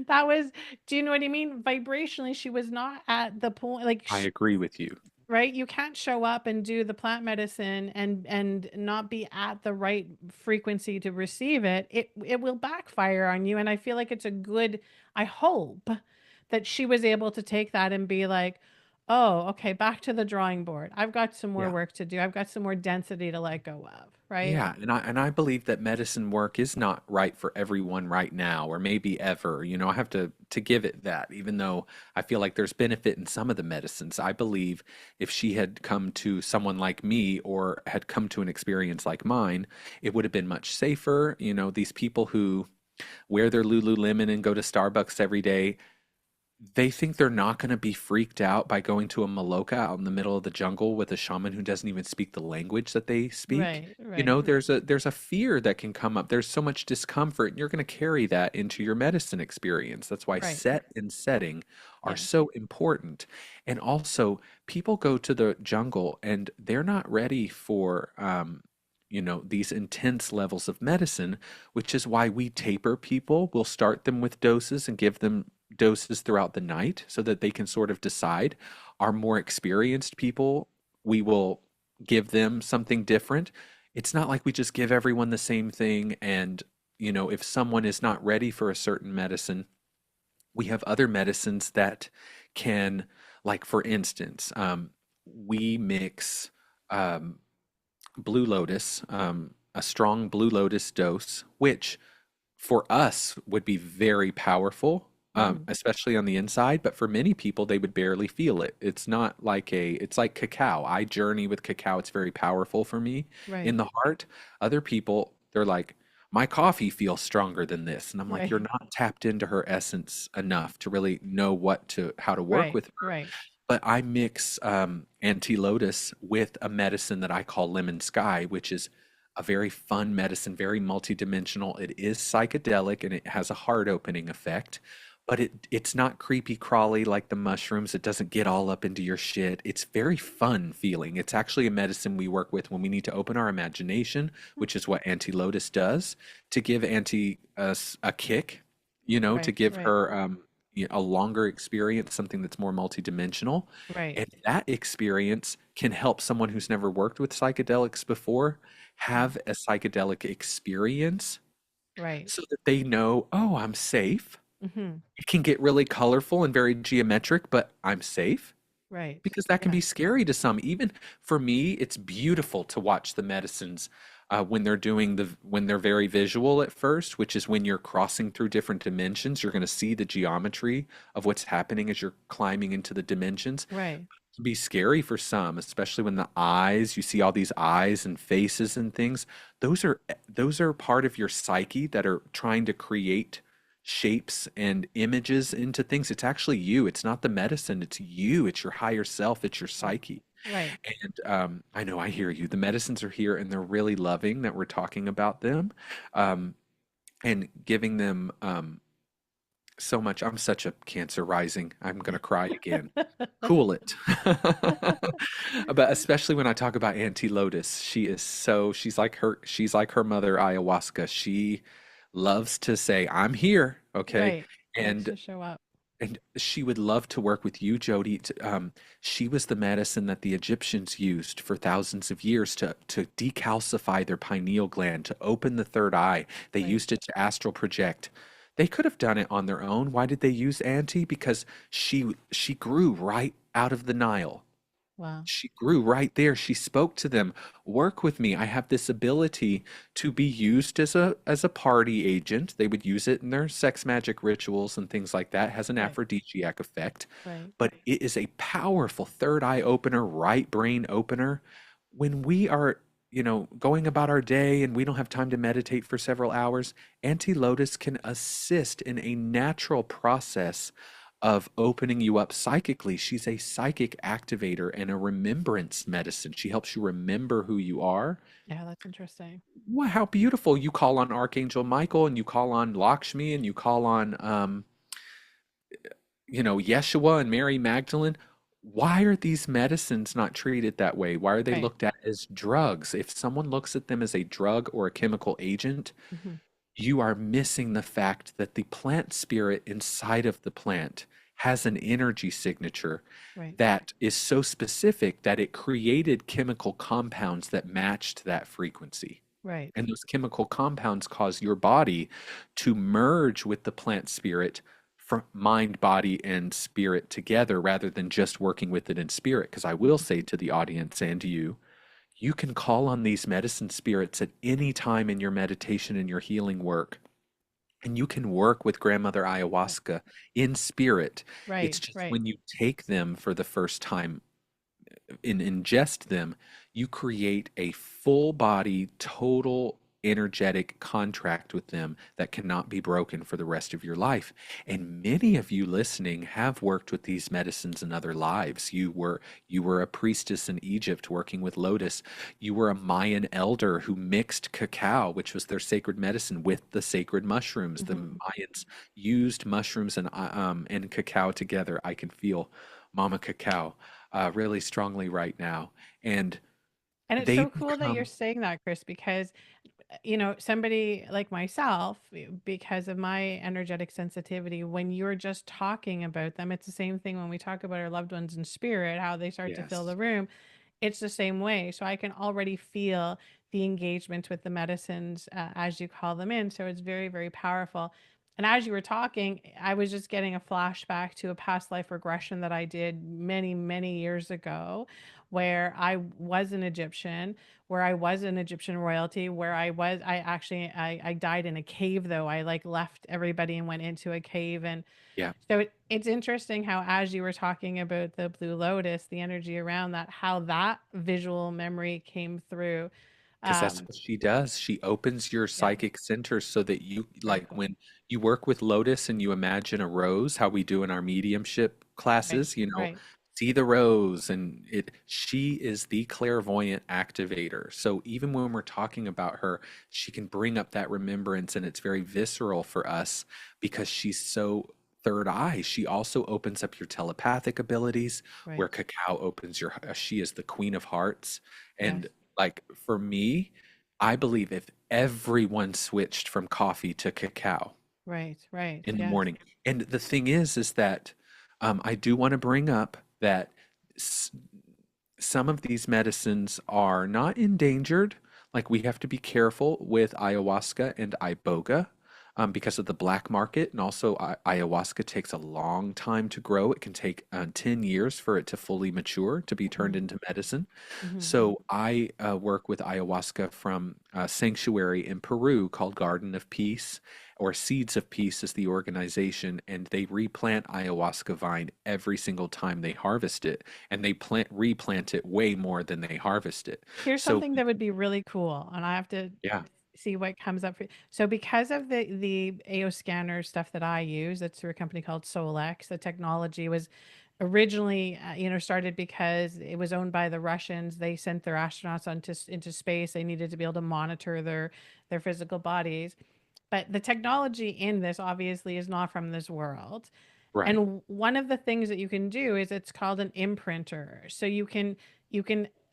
that was, do you know what I mean? Vibrationally, she was not at the point, like I agree with you. right, you can't show up and do the plant medicine and not be at the right frequency to receive it. It will backfire on you, and I feel like it's a good, I hope that she was able to take that and be like, oh, okay, back to the drawing board. I've got some more Yeah. work to do. I've got some more density to let go of, right? Yeah, and I believe that medicine work is not right for everyone right now or maybe ever. I have to give it that, even though I feel like there's benefit in some of the medicines. I believe if she had come to someone like me or had come to an experience like mine, it would have been much safer. These people who wear their Lululemon and go to Starbucks every day, they think they're not going to be freaked out by going to a Maloka out in the middle of the jungle with a shaman who doesn't even speak the language that they speak. Right, right, There's a fear that can come up. There's so much discomfort, and you're going to carry that into your medicine experience. That's why right. set and setting are Yes, so important. And also, people go to the jungle and they're not ready for these intense levels of medicine, which is why we taper people. We'll start them with doses and give them doses throughout the night so that they can sort of decide. Our more experienced people, we will give them something different. It's not like we just give everyone the same thing. And, if someone is not ready for a certain medicine, we have other medicines that can, like, for instance, we mix um, Blue Lotus, a strong Blue Lotus dose, which for us would be very powerful, hmm, especially on the inside, but for many people, they would barely feel it. It's like cacao. I journey with cacao. It's very powerful for me in right, the heart. Other people, they're like, my coffee feels stronger than this. And I'm like, you're right, not tapped into her essence enough to really know how to work right, with her. right. But I mix anti-lotus with a medicine that I call lemon sky, which is a very fun medicine, very multidimensional. It is psychedelic and it has a heart opening effect, but it's not creepy crawly like the mushrooms. It doesn't get all up into your shit. It's very fun feeling. It's actually a medicine we work with when we need to open our imagination, which is what anti-lotus does, to give anti a kick, to Right, give right, her a longer experience, something that's more multidimensional. right, And that experience can help someone who's never worked with psychedelics before have a psychedelic experience right. so that they know, oh, I'm safe. Hmm. It can get really colorful and very geometric, but I'm safe Right. because that can Yeah. be scary to some. Even for me, it's beautiful to watch the medicines when they're very visual at first, which is when you're crossing through different dimensions. You're going to see the geometry of what's happening as you're climbing into the dimensions. Right. Can be scary for some, especially when you see all these eyes and faces and things. Those are part of your psyche that are trying to create shapes and images into things. It's actually you. It's not the medicine. It's you. It's your higher self. It's your Right. psyche. Right. And I know I hear you. The medicines are here and they're really loving that we're talking about them, and giving them so much. I'm such a Cancer rising. I'm gonna cry again. Cool it. But especially when I talk about Auntie Lotus, she's like her mother ayahuasca. She loves to say, I'm here, okay? Right. Likes And to show up. And she would love to work with you, Jody. She was the medicine that the Egyptians used for thousands of years to decalcify their pineal gland, to open the third eye. They Right. used it to astral project. They could have done it on their own. Why did they use Auntie? Because she grew right out of the Nile. Wow. She grew right there. She spoke to them, work with me. I have this ability to be used as a party agent. They would use it in their sex magic rituals and things like that. It has an Right. aphrodisiac effect, Right. but it is a powerful third eye opener, right brain opener. When we are, going about our day and we don't have time to meditate for several hours, Anti-Lotus can assist in a natural process of opening you up psychically. She's a psychic activator and a remembrance medicine. She helps you remember who you are. Yeah, that's interesting. Wow, how beautiful. You call on Archangel Michael and you call on Lakshmi and you call on Yeshua and Mary Magdalene. Why are these medicines not treated that way? Why are they Right. looked at as drugs? If someone looks at them as a drug or a chemical agent, Hmm. you are missing the fact that the plant spirit inside of the plant has an energy signature Right. that is so specific that it created chemical compounds that matched that frequency. Right. And those chemical compounds cause your body to merge with the plant spirit from mind, body, and spirit together rather than just working with it in spirit. Because I will say to the audience and to you, you can call on these medicine spirits at any time in your meditation and your healing work. And you can work with grandmother Right. ayahuasca in spirit. It's Right. just Right. when you take them for the first time and ingest them, you create a full body, total energetic contract with them that cannot be broken for the rest of your life. And many of you listening have worked with these medicines in other lives. You were a priestess in Egypt working with lotus. You were a Mayan elder who mixed cacao, which was their sacred medicine, with the sacred mushrooms. The Hmm. Mayans used mushrooms and cacao together. I can feel Mama Cacao really strongly right now. And And it's they so cool that you're become, saying that, Chris, because somebody like myself, because of my energetic sensitivity, when you're just talking about them, it's the same thing when we talk about our loved ones in spirit, how they start to fill the yes, room. It's the same way. So I can already feel the engagement with the medicines as you call them in. So it's very, very powerful. And as you were talking, I was just getting a flashback to a past life regression that I did many, many years ago, where I was an Egyptian, where I was an Egyptian royalty, where I died in a cave though. I like left everybody and went into a cave. And yeah, so it's interesting how, as you were talking about the Blue Lotus, the energy around that, how that visual memory came through. because that's Um, what she does. She opens your yeah, psychic centers so that you, very like cool. when you work with Lotus and you imagine a rose, how we do in our mediumship Right, classes, right. see the rose and she is the clairvoyant activator. So even when we're talking about her, she can bring up that remembrance and it's very visceral for us because she's so third eye. She also opens up your telepathic abilities where Right. cacao opens she is the queen of hearts. Yes. And like for me, I believe if everyone switched from coffee to cacao Right. Right. in the Yes. morning, and the thing is that I do want to bring up that s- some of these medicines are not endangered. Like we have to be careful with ayahuasca and iboga because of the black market, and also ayahuasca takes a long time to grow. It can take 10 years for it to fully mature to be turned Hmm. into medicine. Hmm. So I work with ayahuasca from a sanctuary in Peru called Garden of Peace, or Seeds of Peace is the organization, and they replant ayahuasca vine every single time they harvest it, and they replant it way more than they harvest it. Here's So something that would be really cool, and I have to yeah, see what comes up for. So because of the AO scanner stuff that I use, that's through a company called Solex. The technology was originally, started because it was owned by the Russians. They sent their astronauts into space. They needed to be able to monitor their physical bodies. But the technology in this obviously is not from this world. right. And one of the things that you can do is it's called an imprinter. So you can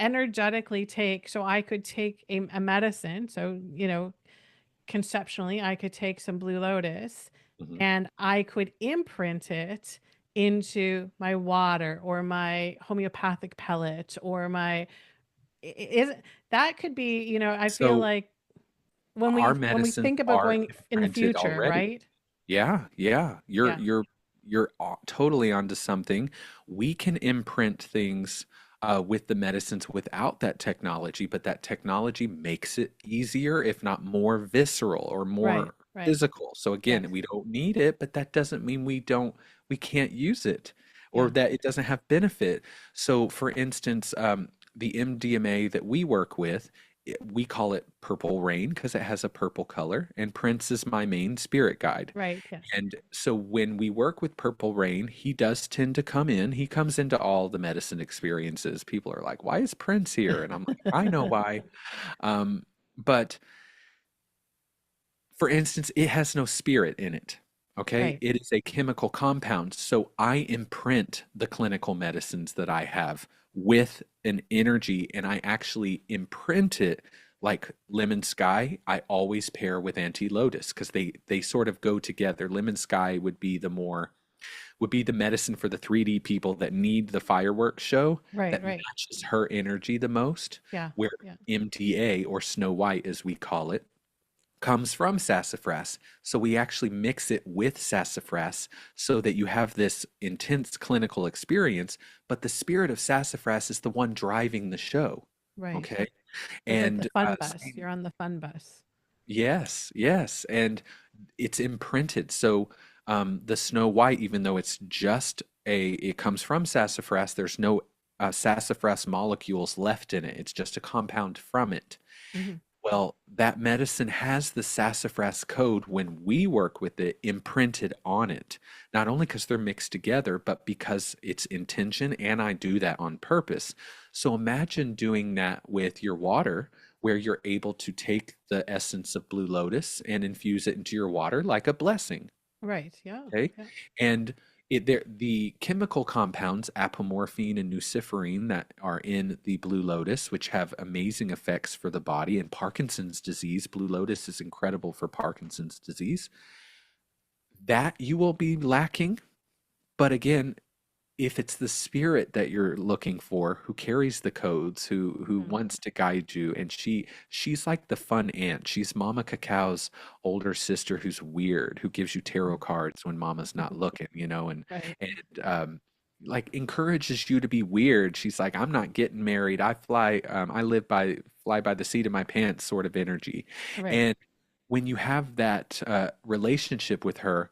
energetically take, so I could take a medicine. So, conceptually I could take some blue lotus Hmm. and I could imprint it into my water or my homeopathic pellet or my is that could be, I feel So like when our we medicines think about are going in the imprinted future, already. right? Yeah, yeah. Yeah. You're totally onto something. We can imprint things with the medicines without that technology, but that technology makes it easier, if not more visceral or Right. more Right. physical. So Yes. again, we don't need it, but that doesn't mean we can't use it or Yeah. that it doesn't have benefit. So for instance, the MDMA that we work with, we call it purple rain because it has a purple color, and Prince is my main spirit guide. Right. Yes. And so when we work with Purple Rain, he does tend to come in. He comes into all the medicine experiences. People are like, "Why is Prince here?" And I'm like, "I know why." But for instance, it has no spirit in it. Okay, Right. it is a chemical compound. So I imprint the clinical medicines that I have with an energy, and I actually imprint it like lemon sky. I always pair with anti lotus because they sort of go together. Lemon sky would be the medicine for the 3D people that need the fireworks show Right. that Right. matches her energy the most, Yeah. where Yeah. MTA, or Snow White as we call it, comes from sassafras. So we actually mix it with sassafras so that you have this intense clinical experience, but the spirit of sassafras is the one driving the show. Right. Okay. It's like the And fun bus. You're on the fun bus. yes, yes. And it's imprinted. So the Snow White, even though it's just it comes from sassafras, there's no sassafras molecules left in it. It's just a compound from it. Hmm. Well, that medicine has the sassafras code when we work with it imprinted on it. Not only because they're mixed together, but because it's intention, and I do that on purpose. So imagine doing that with your water, where you're able to take the essence of blue lotus and infuse it into your water like a blessing. Right. Yeah. Okay. Yeah. And the chemical compounds, apomorphine and luciferine, that are in the blue lotus, which have amazing effects for the body and Parkinson's disease. Blue lotus is incredible for Parkinson's disease. That you will be lacking. But again, if it's the spirit that you're looking for, who carries the codes, who Mhm. wants to guide you, and she's like the fun aunt. She's Mama Cacao's older sister, who's weird, who gives you tarot cards when Mama's not looking, Right. and like encourages you to be weird. She's like, I'm not getting married. I live by fly by the seat of my pants sort of energy. Right. And when you have that relationship with her,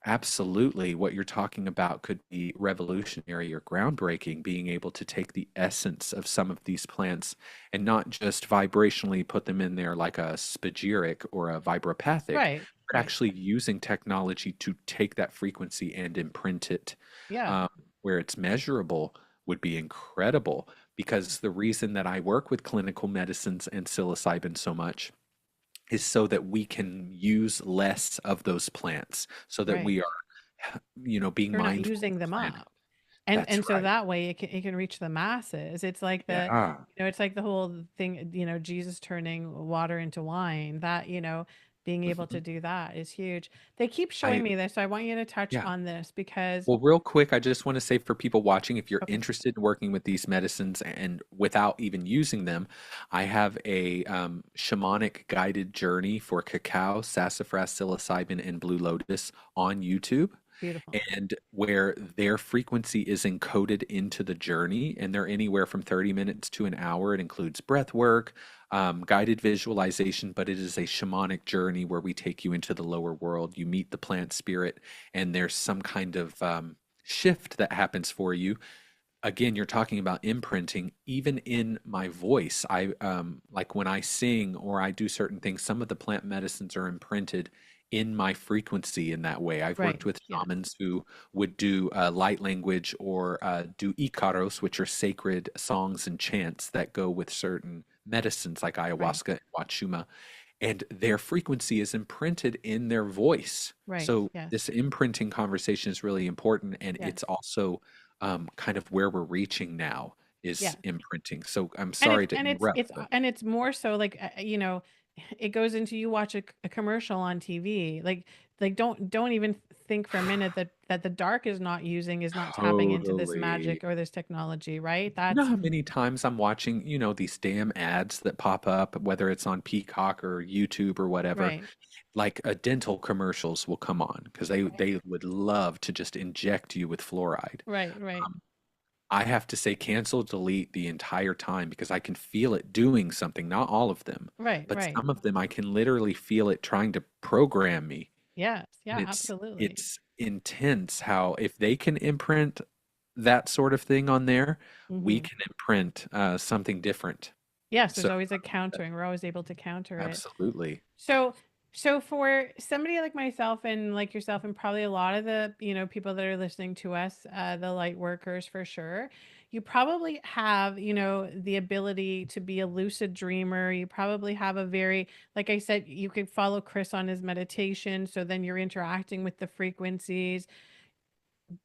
absolutely, what you're talking about could be revolutionary or groundbreaking, being able to take the essence of some of these plants and not just vibrationally put them in there like a spagyric or a vibropathic, Right. but Right. actually using technology to take that frequency and imprint it Yeah. um, where it's measurable would be incredible. Because the reason that I work with clinical medicines and psilocybin so much is so that we can use less of those plants, so that Right. we are, being You're not mindful of using the them planet. up. And That's so right. that way it can reach the masses. It's like Yeah. it's like the whole thing, Jesus turning water into wine. That, being able Mhm. to do that is huge. They keep showing I me this, so I want you to touch Yeah. on this because Well, real quick, I just want to say for people watching, if you're okay, interested in working with these medicines and without even using them, I have a shamanic guided journey for cacao, sassafras, psilocybin, and blue lotus on YouTube, beautiful. and where their frequency is encoded into the journey, and they're anywhere from 30 minutes to an hour. It includes breath work, guided visualization, but it is a shamanic journey where we take you into the lower world. You meet the plant spirit, and there's some kind of shift that happens for you. Again, you're talking about imprinting. Even in my voice, I like when I sing or I do certain things, some of the plant medicines are imprinted in my frequency in that way. I've worked Right. with Yeah. shamans who would do light language or do ikaros, which are sacred songs and chants that go with certain medicines like Right. ayahuasca and wachuma, and their frequency is imprinted in their voice. Right. So Yes. this imprinting conversation is really important, and Yes. it's also kind of where we're reaching now is Yes. imprinting. So I'm And it's sorry to and it's interrupt, it's but and it's more so like it goes into, you watch a commercial on TV, like don't even think for a minute that the dark is not tapping into this Totally. magic or this technology, right? You know That's how many times I'm watching, these damn ads that pop up, whether it's on Peacock or YouTube or whatever, right, like dental commercials will come on because they would love to just inject you with fluoride. right, right, Um, I have to say cancel, delete the entire time because I can feel it doing something. Not all of them, right, but right. some of them I can literally feel it trying to program me. Yes, And yeah, absolutely. it's intense how if they can imprint that sort of thing on there, we Hmm. can imprint something different. Yes, there's So always a countering. We're always able to counter it. absolutely. So, so for somebody like myself and like yourself, and probably a lot of the, people that are listening to us, the light workers for sure, you probably have, the ability to be a lucid dreamer. You probably have a very, like I said, you could follow Chris on his meditation. So then you're interacting with the frequencies.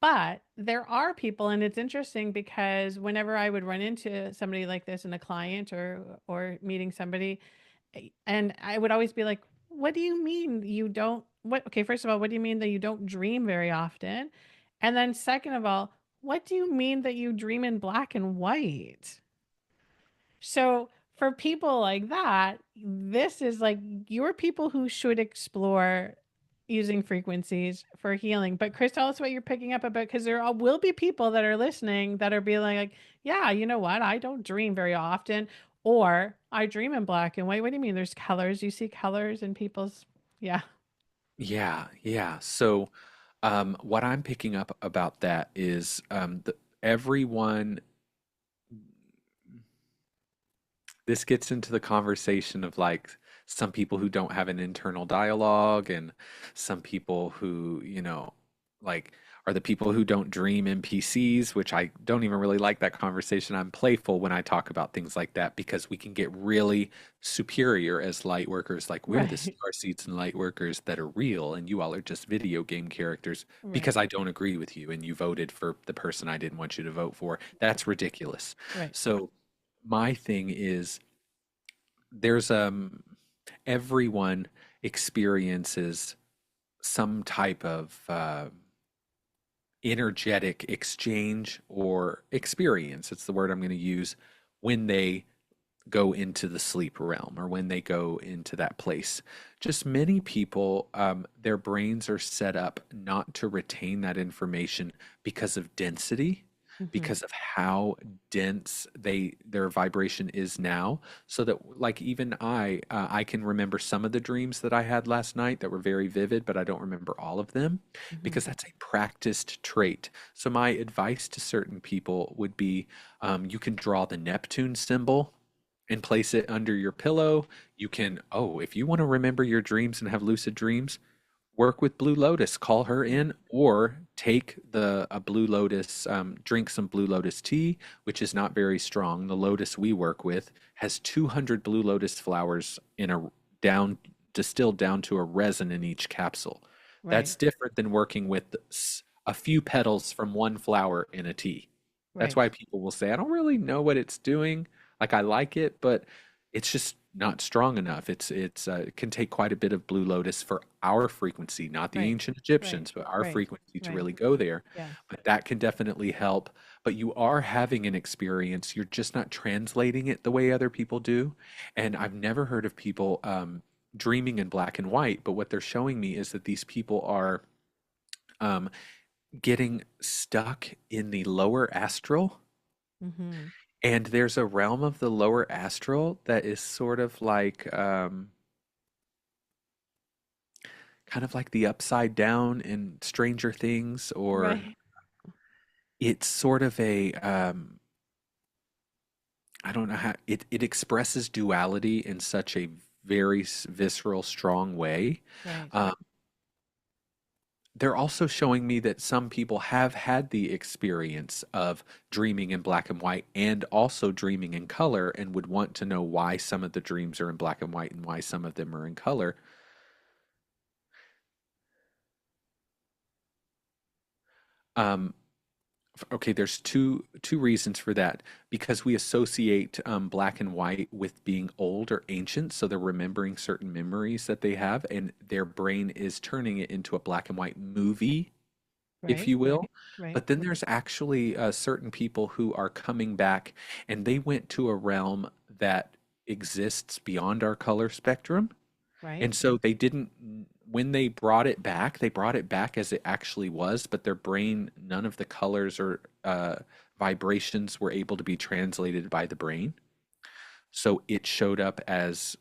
But there are people, and it's interesting because whenever I would run into somebody like this and a client or meeting somebody, and I would always be like, what do you mean you don't what okay, first of all, what do you mean that you don't dream very often? And then second of all, what do you mean that you dream in black and white? So for people like that, this is like, you're people who should explore using frequencies for healing. But Chris, tell us what you're picking up about, because will be people that are listening that are being like, yeah, you know what? I don't dream very often, or I dream in black and white. What do you mean? There's colors. You see colors in people's, yeah. Yeah, yeah. So, what I'm picking up about that is everyone. This gets into the conversation of like some people who don't have an internal dialogue and some people who, like are the people who don't dream NPCs, which I don't even really like that conversation. I'm playful when I talk about things like that because we can get really superior as light workers. Like we're the Right. star seeds and light workers that are real, and you all are just video game characters because Right. I don't agree with you and you voted for the person I didn't want you to vote for. That's ridiculous. Right. So my thing is there's everyone experiences some type of energetic exchange or experience. It's the word I'm going to use when they go into the sleep realm or when they go into that place. Just many people, their brains are set up not to retain that information because of density, Mm-hmm. because of how dense their vibration is now. So that, like even I can remember some of the dreams that I had last night that were very vivid, but I don't remember all of them Mm-hmm. because that's a practiced trait. So my advice to certain people would be, you can draw the Neptune symbol and place it under your pillow. You can, oh, if you want to remember your dreams and have lucid dreams, work with Blue Lotus, call her in, or take the a Blue Lotus, drink some Blue Lotus tea, which is not very strong. The Lotus we work with has 200 Blue Lotus flowers in a down distilled down to a resin in each capsule. Right. That's different than working with a few petals from one flower in a tea. That's Right. why people will say, I don't really know what it's doing. Like I like it, but it's just not strong enough. It can take quite a bit of Blue Lotus for our frequency, not the Right. ancient Right. Egyptians, but our Right. frequency to Right. really go there. Yeah. But that can definitely help. But you are having an experience. You're just not translating it the way other people do. And I've never heard of people dreaming in black and white. But what they're showing me is that these people are um, getting stuck in the lower astral. Mm-hmm. And there's a realm of the lower astral that is sort of like kind of like the upside down in Stranger Things, or Right. it's sort of a I don't know how it expresses duality in such a very visceral, strong way. Right. Um, they're also showing me that some people have had the experience of dreaming in black and white and also dreaming in color and would want to know why some of the dreams are in black and white and why some of them are in color. Um, Okay, there's two reasons for that. Because we associate black and white with being old or ancient, so they're remembering certain memories that they have, and their brain is turning it into a black and white movie, if Right, you will. right, But then there's actually certain people who are coming back, and they went to a realm that exists beyond our color spectrum. right, And so when they brought it back as it actually was, but their brain, none of the colors or vibrations were able to be translated by the brain. So it showed up as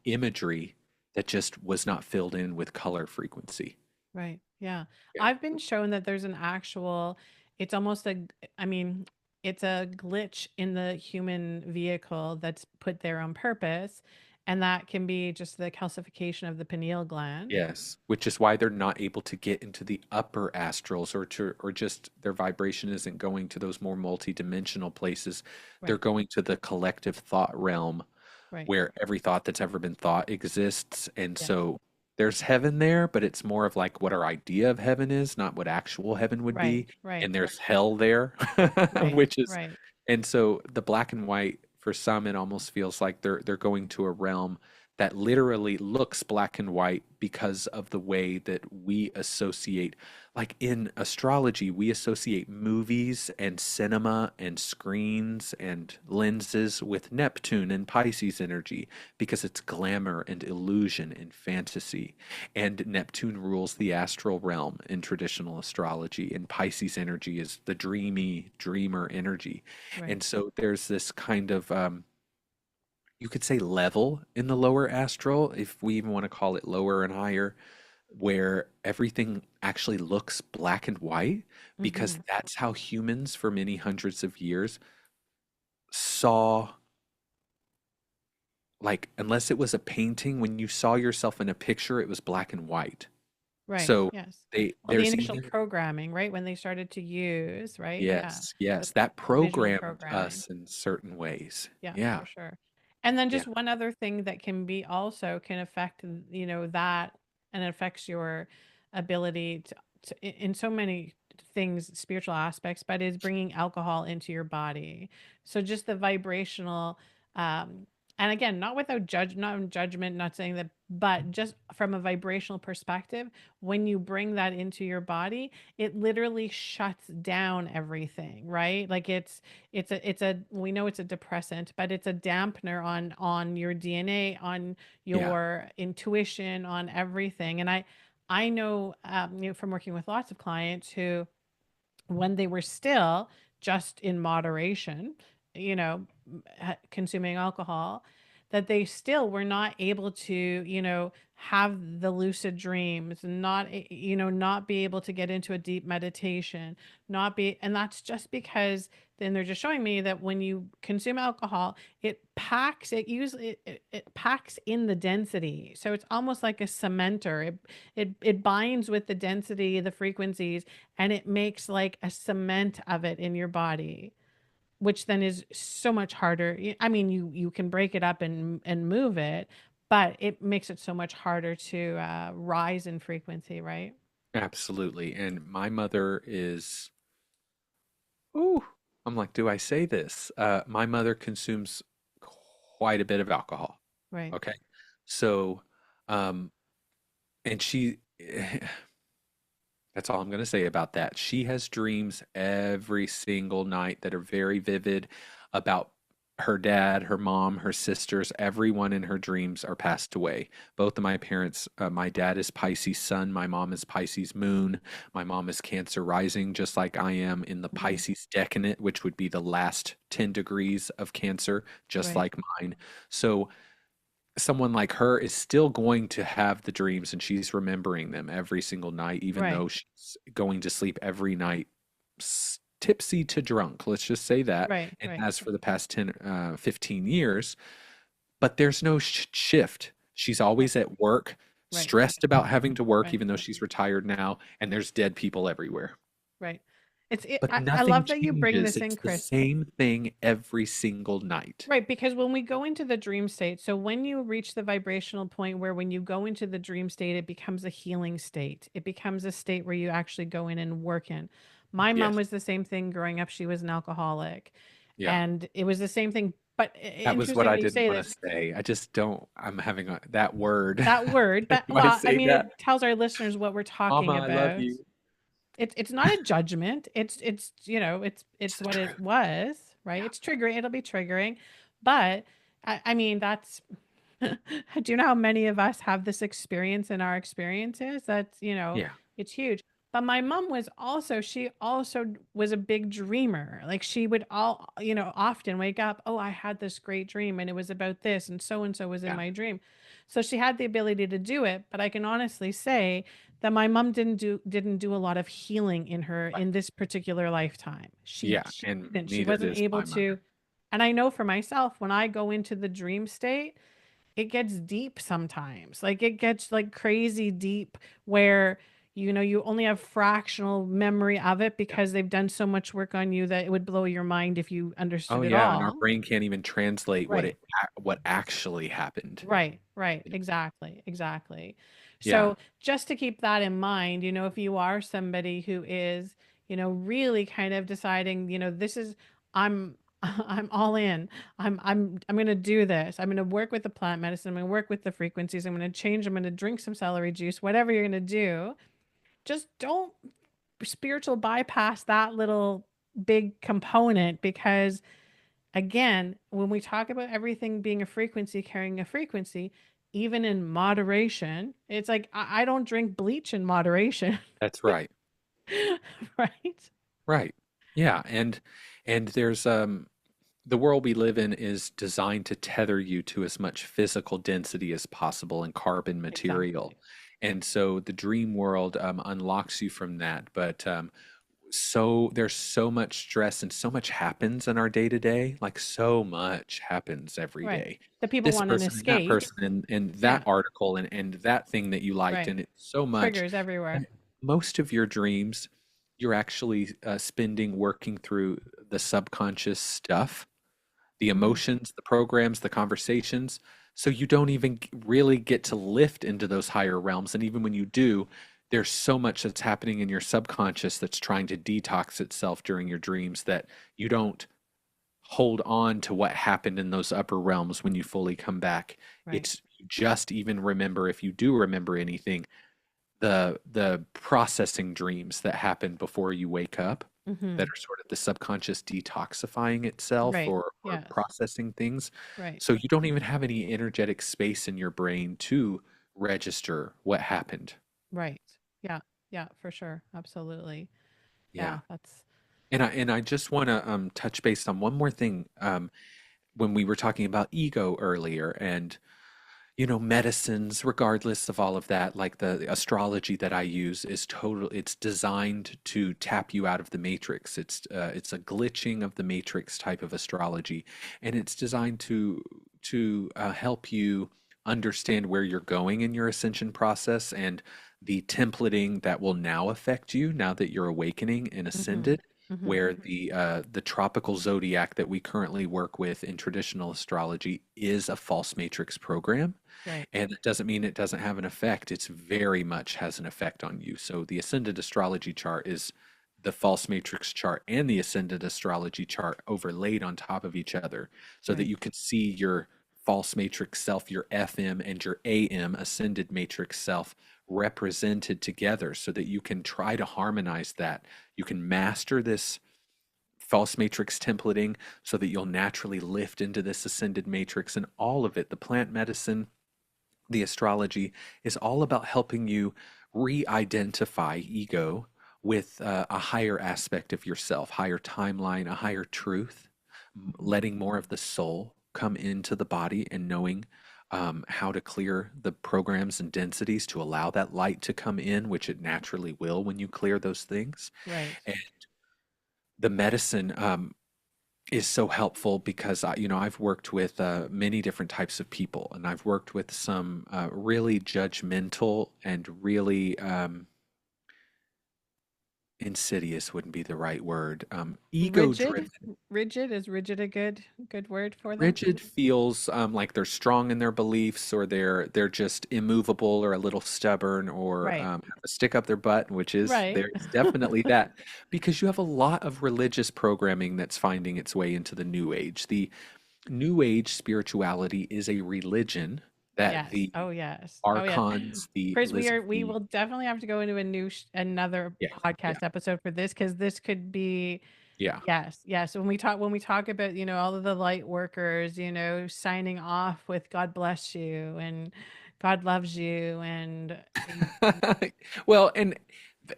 imagery that just was not filled in with color frequency. right. Yeah. Yeah. I've been shown that there's an actual, it's almost I mean, it's a glitch in the human vehicle that's put there on purpose. And that can be just the calcification of the pineal gland. Yes, which is why they're not able to get into the upper astrals or just their vibration isn't going to those more multidimensional places. They're Right, going to the collective thought realm right. where every thought that's ever been thought exists. And Yes. so there's heaven there, but it's more of like what our idea of heaven is, not what actual heaven would Right, be. right, And there's hell there, right, which is, right. and so the black and white, for some, it almost feels like they're going to a realm that literally looks black and white because of the way that we associate, like in astrology, we associate movies and cinema and screens and lenses with Neptune and Pisces energy because it's glamour and illusion and fantasy. And Neptune rules the astral realm in traditional astrology, and Pisces energy is the dreamy, dreamer energy. Right. And so there's this kind of you could say level in the lower astral, if we even want to call it lower and higher, where everything actually looks black and white, because Hmm. that's how humans for many hundreds of years saw, like, unless it was a painting, when you saw yourself in a picture, it was black and white. Right. So Yes. Well, the there's initial even, programming, right? When they started to use, right? Yeah. yes, The yes, that visual programmed programming. us in certain ways. Yeah, Yeah, for sure. And then yeah, just one other thing that can be also can affect, that, and it affects your ability in so many things, spiritual aspects, but is bringing alcohol into your body. So just the vibrational, um, and again, not without not in judgment, not saying that, but just from a vibrational perspective, when you bring that into your body, it literally shuts down everything, right? Like it's a we know it's a depressant, but it's a dampener on your DNA, on yeah. your intuition, on everything. And I know, from working with lots of clients who, when they were still just in moderation, consuming alcohol, that they still were not able to, have the lucid dreams, not, not be able to get into a deep meditation, not be, and that's just because then they're just showing me that when you consume alcohol, it packs in the density. So it's almost like a cementer. It binds with the density, the frequencies, and it makes like a cement of it in your body, which then is so much harder. I mean, you can break it up and move it, but it makes it so much harder to rise in frequency, right? Absolutely. And my mother is, ooh, I'm like, do I say this? My mother consumes quite a bit of alcohol. Right. Okay. So, um, and that's all I'm going to say about that. She has dreams every single night that are very vivid about her dad, her mom, her sisters. Everyone in her dreams are passed away. Both of my parents, my dad is Pisces sun, my mom is Pisces moon. My mom is Cancer rising, just like I am in the Hmm. Pisces decadent, which would be the last 10 degrees of Cancer, just Right. like mine. So, someone like her is still going to have the dreams and she's remembering them every single night, even Right. though she's going to sleep every night tipsy to drunk. Let's just say that. Right. And Right. has for the past 10, 15 years. But there's no shift. She's Right. always at work, Right. stressed about having to work, Right. even though she's retired now. And there's dead people everywhere. Right. But I nothing love that you bring changes. this It's in, the Chris. same thing every single night. Right, because when we go into the dream state, so when you reach the vibrational point where when you go into the dream state, it becomes a healing state. It becomes a state where you actually go in and work in. My mom Yes. was the same thing growing up. She was an alcoholic, Yeah. and it was the same thing. But That was what interesting I that you didn't say want this. to say. I just don't, I'm having that word. That word, but Do I well, I say mean, that? it tells our listeners what we're Mama, talking I love about. you. It's not a judgment. It's It's it's the what it truth. was, right? Yeah. It's triggering. It'll be triggering, but I mean that's. Do you know how many of us have this experience in our experiences? That's Yeah. it's huge. But my mom was also, she also was a big dreamer. Like she would often wake up, oh, I had this great dream and it was about this and so was in Yeah. my dream. So she had the ability to do it, but I can honestly say that my mom didn't do a lot of healing in her Right. in this particular lifetime. Yeah. She And didn't. She neither wasn't does able my to. mother. And I know for myself, when I go into the dream state, it gets deep sometimes. Like it gets like crazy deep where you only have fractional memory of it Yeah. because they've done so much work on you that it would blow your mind if you Oh understood it yeah. And our all. brain can't even translate Right. what actually happened. Right, right. You know? Exactly, exactly. Yeah. So just to keep that in mind, if you are somebody who is, really kind of deciding, this is I'm I'm all in. I'm going to do this. I'm going to work with the plant medicine. I'm going to work with the frequencies. I'm going to change. I'm going to drink some celery juice. Whatever you're going to do, just don't spiritual bypass that little big component because again, when we talk about everything being a frequency, carrying a frequency, even in moderation, it's like I don't drink bleach in moderation, That's right. right? Right. Yeah. And there's the world we live in is designed to tether you to as much physical density as possible and carbon material. Exactly. And so the dream world unlocks you from that. But so there's so much stress and so much happens in our day to day. Like so much happens every Right. day. The people This want an person and that escape. person and that Yeah. article and that thing that you liked. Right. And it's so much. Triggers everywhere. And most of your dreams, you're actually spending working through the subconscious stuff, the Hmm. emotions, the programs, the conversations. So you don't even really get to lift into those higher realms. And even when you do, there's so much that's happening in your subconscious that's trying to detox itself during your dreams that you don't hold on to what happened in those upper realms when you fully come back. Right. It's you just even remember, if you do remember anything, the processing dreams that happen before you wake up, that Hmm. are sort of the subconscious detoxifying itself Right. or Yes. processing things. Right. So you don't even have any energetic space in your brain to register what happened. Right. Yeah. Yeah, for sure. Absolutely. Yeah. Yeah, that's And I just want to touch base on one more thing. When we were talking about ego earlier and medicines, regardless of all of that, like the astrology that I use is total, it's designed to tap you out of the matrix. It's a glitching of the matrix type of astrology, and it's designed to help you understand where you're going in your ascension process and the templating that will now affect you now that you're awakening and hmm ascended, hmm where the tropical zodiac that we currently work with in traditional astrology is a false matrix program, right. and it doesn't mean it doesn't have an effect. It's very much has an effect on you. So the ascended astrology chart is the false matrix chart and the ascended astrology chart overlaid on top of each other so that Right. you can see your false matrix self, your FM, and your AM ascended matrix self represented together so that you can try to harmonize that. You can master this false matrix templating so that you'll naturally lift into this ascended matrix, and all of it, the plant medicine, the astrology, is all about helping you re-identify ego with a higher aspect of yourself, higher timeline, a higher truth, Mhm. letting more of the soul come into the body and knowing how to clear the programs and densities to allow that light to come in, which it naturally will when you clear those things. Right. And the medicine is so helpful because I've worked with many different types of people, and I've worked with some really judgmental and really insidious wouldn't be the right word. Ego Rigid? driven. Rigid? Is rigid a good word for them? Rigid feels like they're strong in their beliefs, or they're just immovable, or a little stubborn, or Right. have a stick up their butt, which is Right. there's definitely that, because you have a lot of religious programming that's finding its way into the New Age. The New Age spirituality is a religion that Yes. the Oh, yes. Oh, yes. archons, Chris, we the will definitely have to go into another yes, yeah, podcast episode for this, because this could be. yeah. Yes, yes. When we talk about, all of the light workers, signing off with God bless you and God loves you and Well, and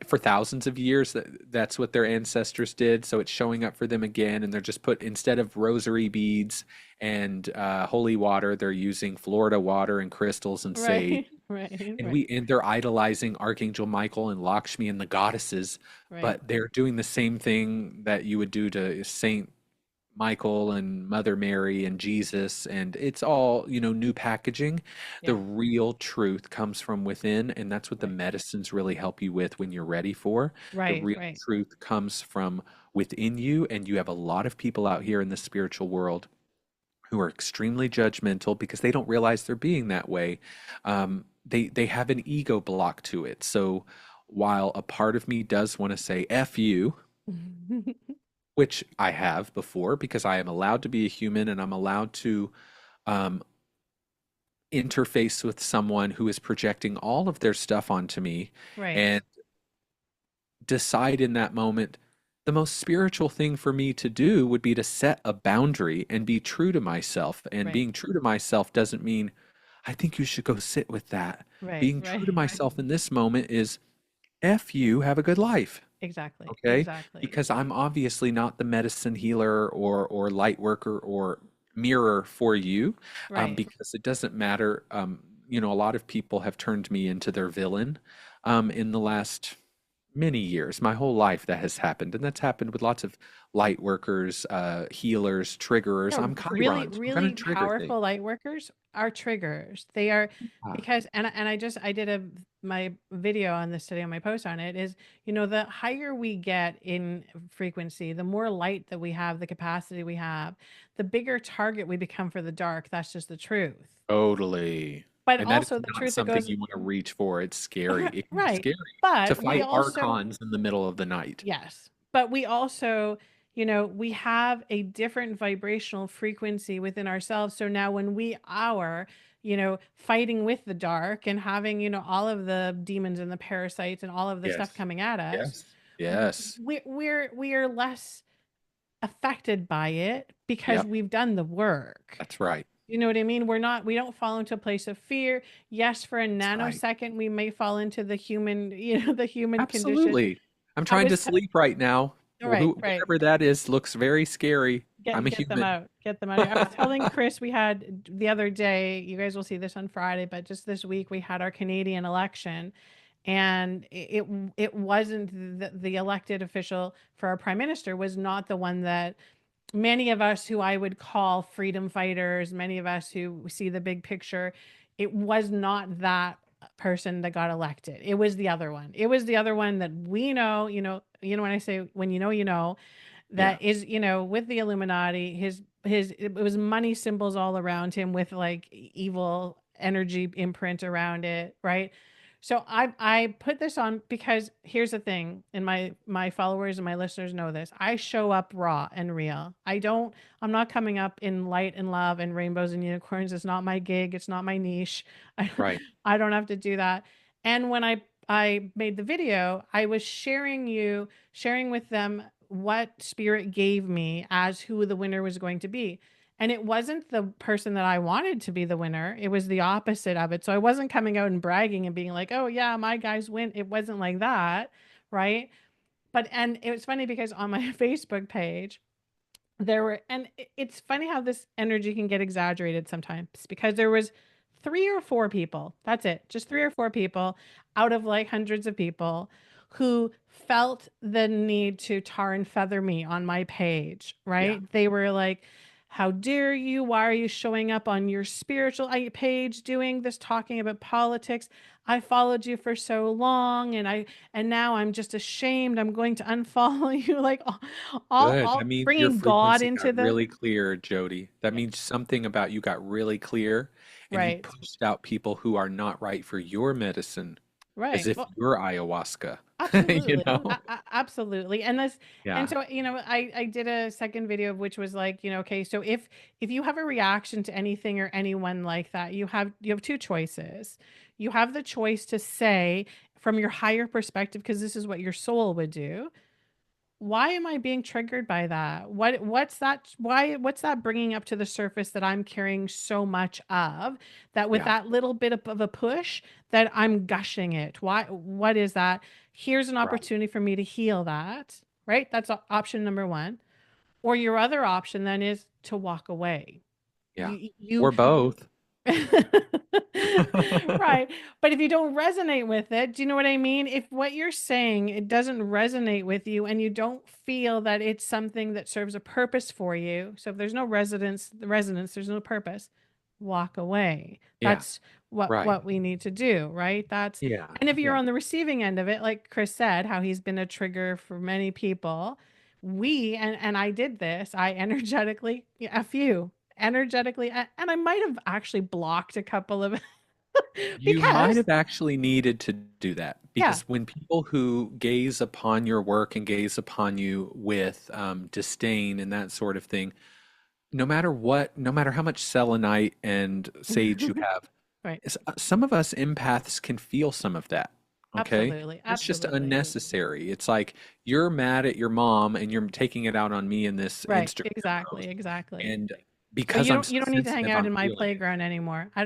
for thousands of years, that's what their ancestors did. So it's showing up for them again, and they're just put, instead of rosary beads and holy water, they're using Florida water and crystals and sage. right, right, And right, they're idolizing Archangel Michael and Lakshmi and the goddesses, right. but they're doing the same thing that you would do to Saint Michael and Mother Mary and Jesus, and it's all, new packaging. The Yeah, real truth comes from within, and that's what the right, medicines really help you with when you're ready for. The right, real right. truth comes from within you, and you have a lot of people out here in the spiritual world who are extremely judgmental because they don't realize they're being that way. They have an ego block to it. So while a part of me does want to say "f you," which I have before, because I am allowed to be a human and I'm allowed to um, interface with someone who is projecting all of their stuff onto me, Right, and decide in that moment the most spiritual thing for me to do would be to set a boundary and be true to myself. And right, being true to myself doesn't mean I think you should go sit with that. right, Being true right. to myself in this moment is F you, have a good life. Exactly, Okay, exactly. because I'm obviously not the medicine healer or light worker or mirror for you, Right. because it doesn't matter. A lot of people have turned me into their villain in the last many years. My whole life that has happened, and that's happened with lots of light workers, healers, triggerers. No, I'm really, Chiron, so I'm going to really trigger things. powerful light workers are triggers. They are, Ah, because, I did my video on this today on my post on it is, the higher we get in frequency, the more light that we have, the capacity we have, the bigger target we become for the dark. That's just the truth. totally. But And that also is the not truth that something goes you want to reach for. It's scary. It can be right. scary to But we fight also archons in the middle of the night. Yes. But we also, we have a different vibrational frequency within ourselves. So now when we are, fighting with the dark and having, all of the demons and the parasites and all of the stuff Yes. coming at us, Yes. Yes. we're less affected by it because Yep. we've done the work. That's right. You know what I mean? We don't fall into a place of fear. Yes, for a That's right. nanosecond, we may fall into the human, the human condition. Absolutely. I'm I trying to was, sleep right now. right, right. Whatever that is looks very scary. I'm a Get them human. out. Get them out of here. I was telling Chris we had the other day, you guys will see this on Friday, but just this week we had our Canadian election, and it wasn't the elected official for our prime minister was not the one that many of us who I would call freedom fighters, many of us who see the big picture, it was not that person that got elected. It was the other one. It was the other one that we know, when I say when you know, Yeah. that is, with the Illuminati, it was money symbols all around him with like evil energy imprint around it, right? So I put this on because here's the thing, and my followers and my listeners know this. I show up raw and real. I'm not coming up in light and love and rainbows and unicorns. It's not my gig, it's not my niche. I Right. I don't have to do that. And when I made the video, I was sharing with them what spirit gave me as who the winner was going to be. And it wasn't the person that I wanted to be the winner. It was the opposite of it. So I wasn't coming out and bragging and being like, oh, yeah, my guys win. It wasn't like that. Right. And it was funny because on my Facebook page, there were, and it's funny how this energy can get exaggerated sometimes because there was 3 or 4 people, that's it, just 3 or 4 people out of like hundreds of people who felt the need to tar and feather me on my page, Yeah. right? They were like, how dare you? Why are you showing up on your spiritual page doing this, talking about politics? I followed you for so long, and now I'm just ashamed. I'm going to unfollow you. Like Good. That all means your bringing God frequency into got the really clear, Jody. That means something about you got really clear and you right. pushed out people who are not right for your medicine as Right. if Well, you're ayahuasca, you absolutely. know? Absolutely. And this, and Yeah. so, I did a second video of which was like, okay, so if you have a reaction to anything or anyone like that, you have two choices. You have the choice to say from your higher perspective, because this is what your soul would do. Why am I being triggered by that? What's that bringing up to the surface that I'm carrying so much of, that with Yeah. that little bit of a push that I'm gushing it? What is that? Here's an Right. opportunity for me to heal that, right? That's option number one. Or your other option then is to walk away. Yeah. You Or both. Right. But if you don't resonate with it, do you know what I mean? If what you're saying, it doesn't resonate with you and you don't feel that it's something that serves a purpose for you. So if there's no resonance, there's no purpose, walk away. Yeah. That's what Right. we need to do, right? Yeah. And if you're Yeah. on the receiving end of it, like Chris said, how he's been a trigger for many people, and I did this, I energetically, a few energetically, and I might have actually blocked a couple of You might because have actually needed to do that yeah, because when people who gaze upon your work and gaze upon you with disdain and that sort of thing, no matter what, no matter how much selenite and sage you have, right, some of us empaths can feel some of that. Okay. absolutely, It's just absolutely, unnecessary. It's like you're mad at your mom and you're taking it out on me in this right, Instagram exactly, post. exactly. And But because you I'm don't so you don't need to hang sensitive, out I'm in my feeling it. playground anymore. I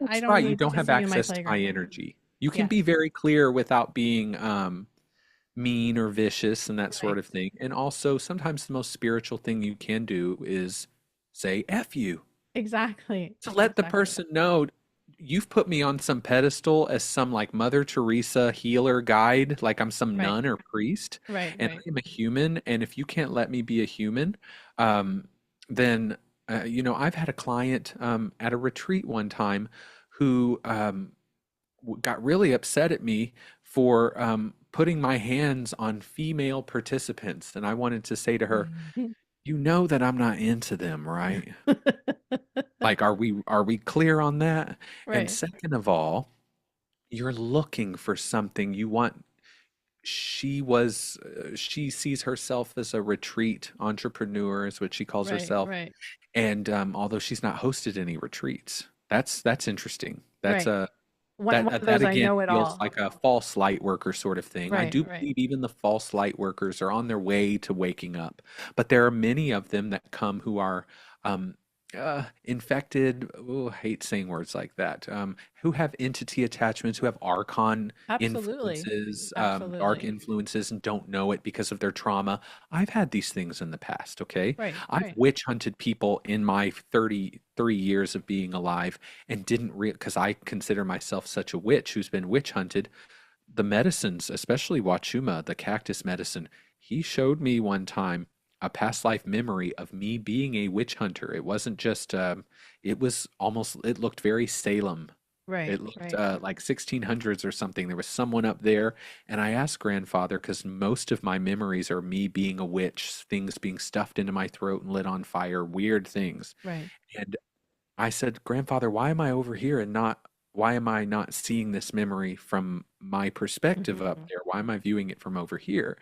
That's don't right. You need don't to have see you in my access to my playground. energy. You can Yeah, be very clear without being mean or vicious and that sort right, of thing. And also, sometimes the most spiritual thing you can do is say F you exactly, to let the exactly, person know you've put me on some pedestal as some like Mother Teresa healer guide, like I'm some right, nun or priest, right, and right. I'm a human. And if you can't let me be a human, um, then I've had a client at a retreat one time who got really upset at me for putting my hands on female participants, and I wanted to say to her, "You know that I'm not into them, right? Like, are we clear on that? And Right, second of all, you're looking for something you want. She sees herself as a retreat entrepreneur, is what she calls right, herself. right, And although she's not hosted any retreats, that's interesting. That's right. a One of that those I again know it feels all. like a false light worker sort of thing. I Right, do right, believe even the false light workers are on their way to waking up, but there are many of them that come who are um, infected. Oh, I hate saying words like that. Who have entity attachments, who have archon absolutely, influences, dark absolutely. influences, and don't know it because of their trauma. I've had these things in the past. Okay, Right, I've right, witch hunted people in my 33 years of being alive and didn't because I consider myself such a witch who's been witch hunted. The medicines, especially Wachuma, the cactus medicine, he showed me one time a past life memory of me being a witch hunter. It wasn't just, it was almost, it looked very Salem. right, It looked right, like 1600s or something. There was someone up there, and I asked grandfather because most of my memories are me being a witch, things being stuffed into my throat and lit on fire, weird things. right. And I said, Grandfather, why am I over here and why am I not seeing this memory from my perspective up Mhm. there? Why am I viewing it from over here?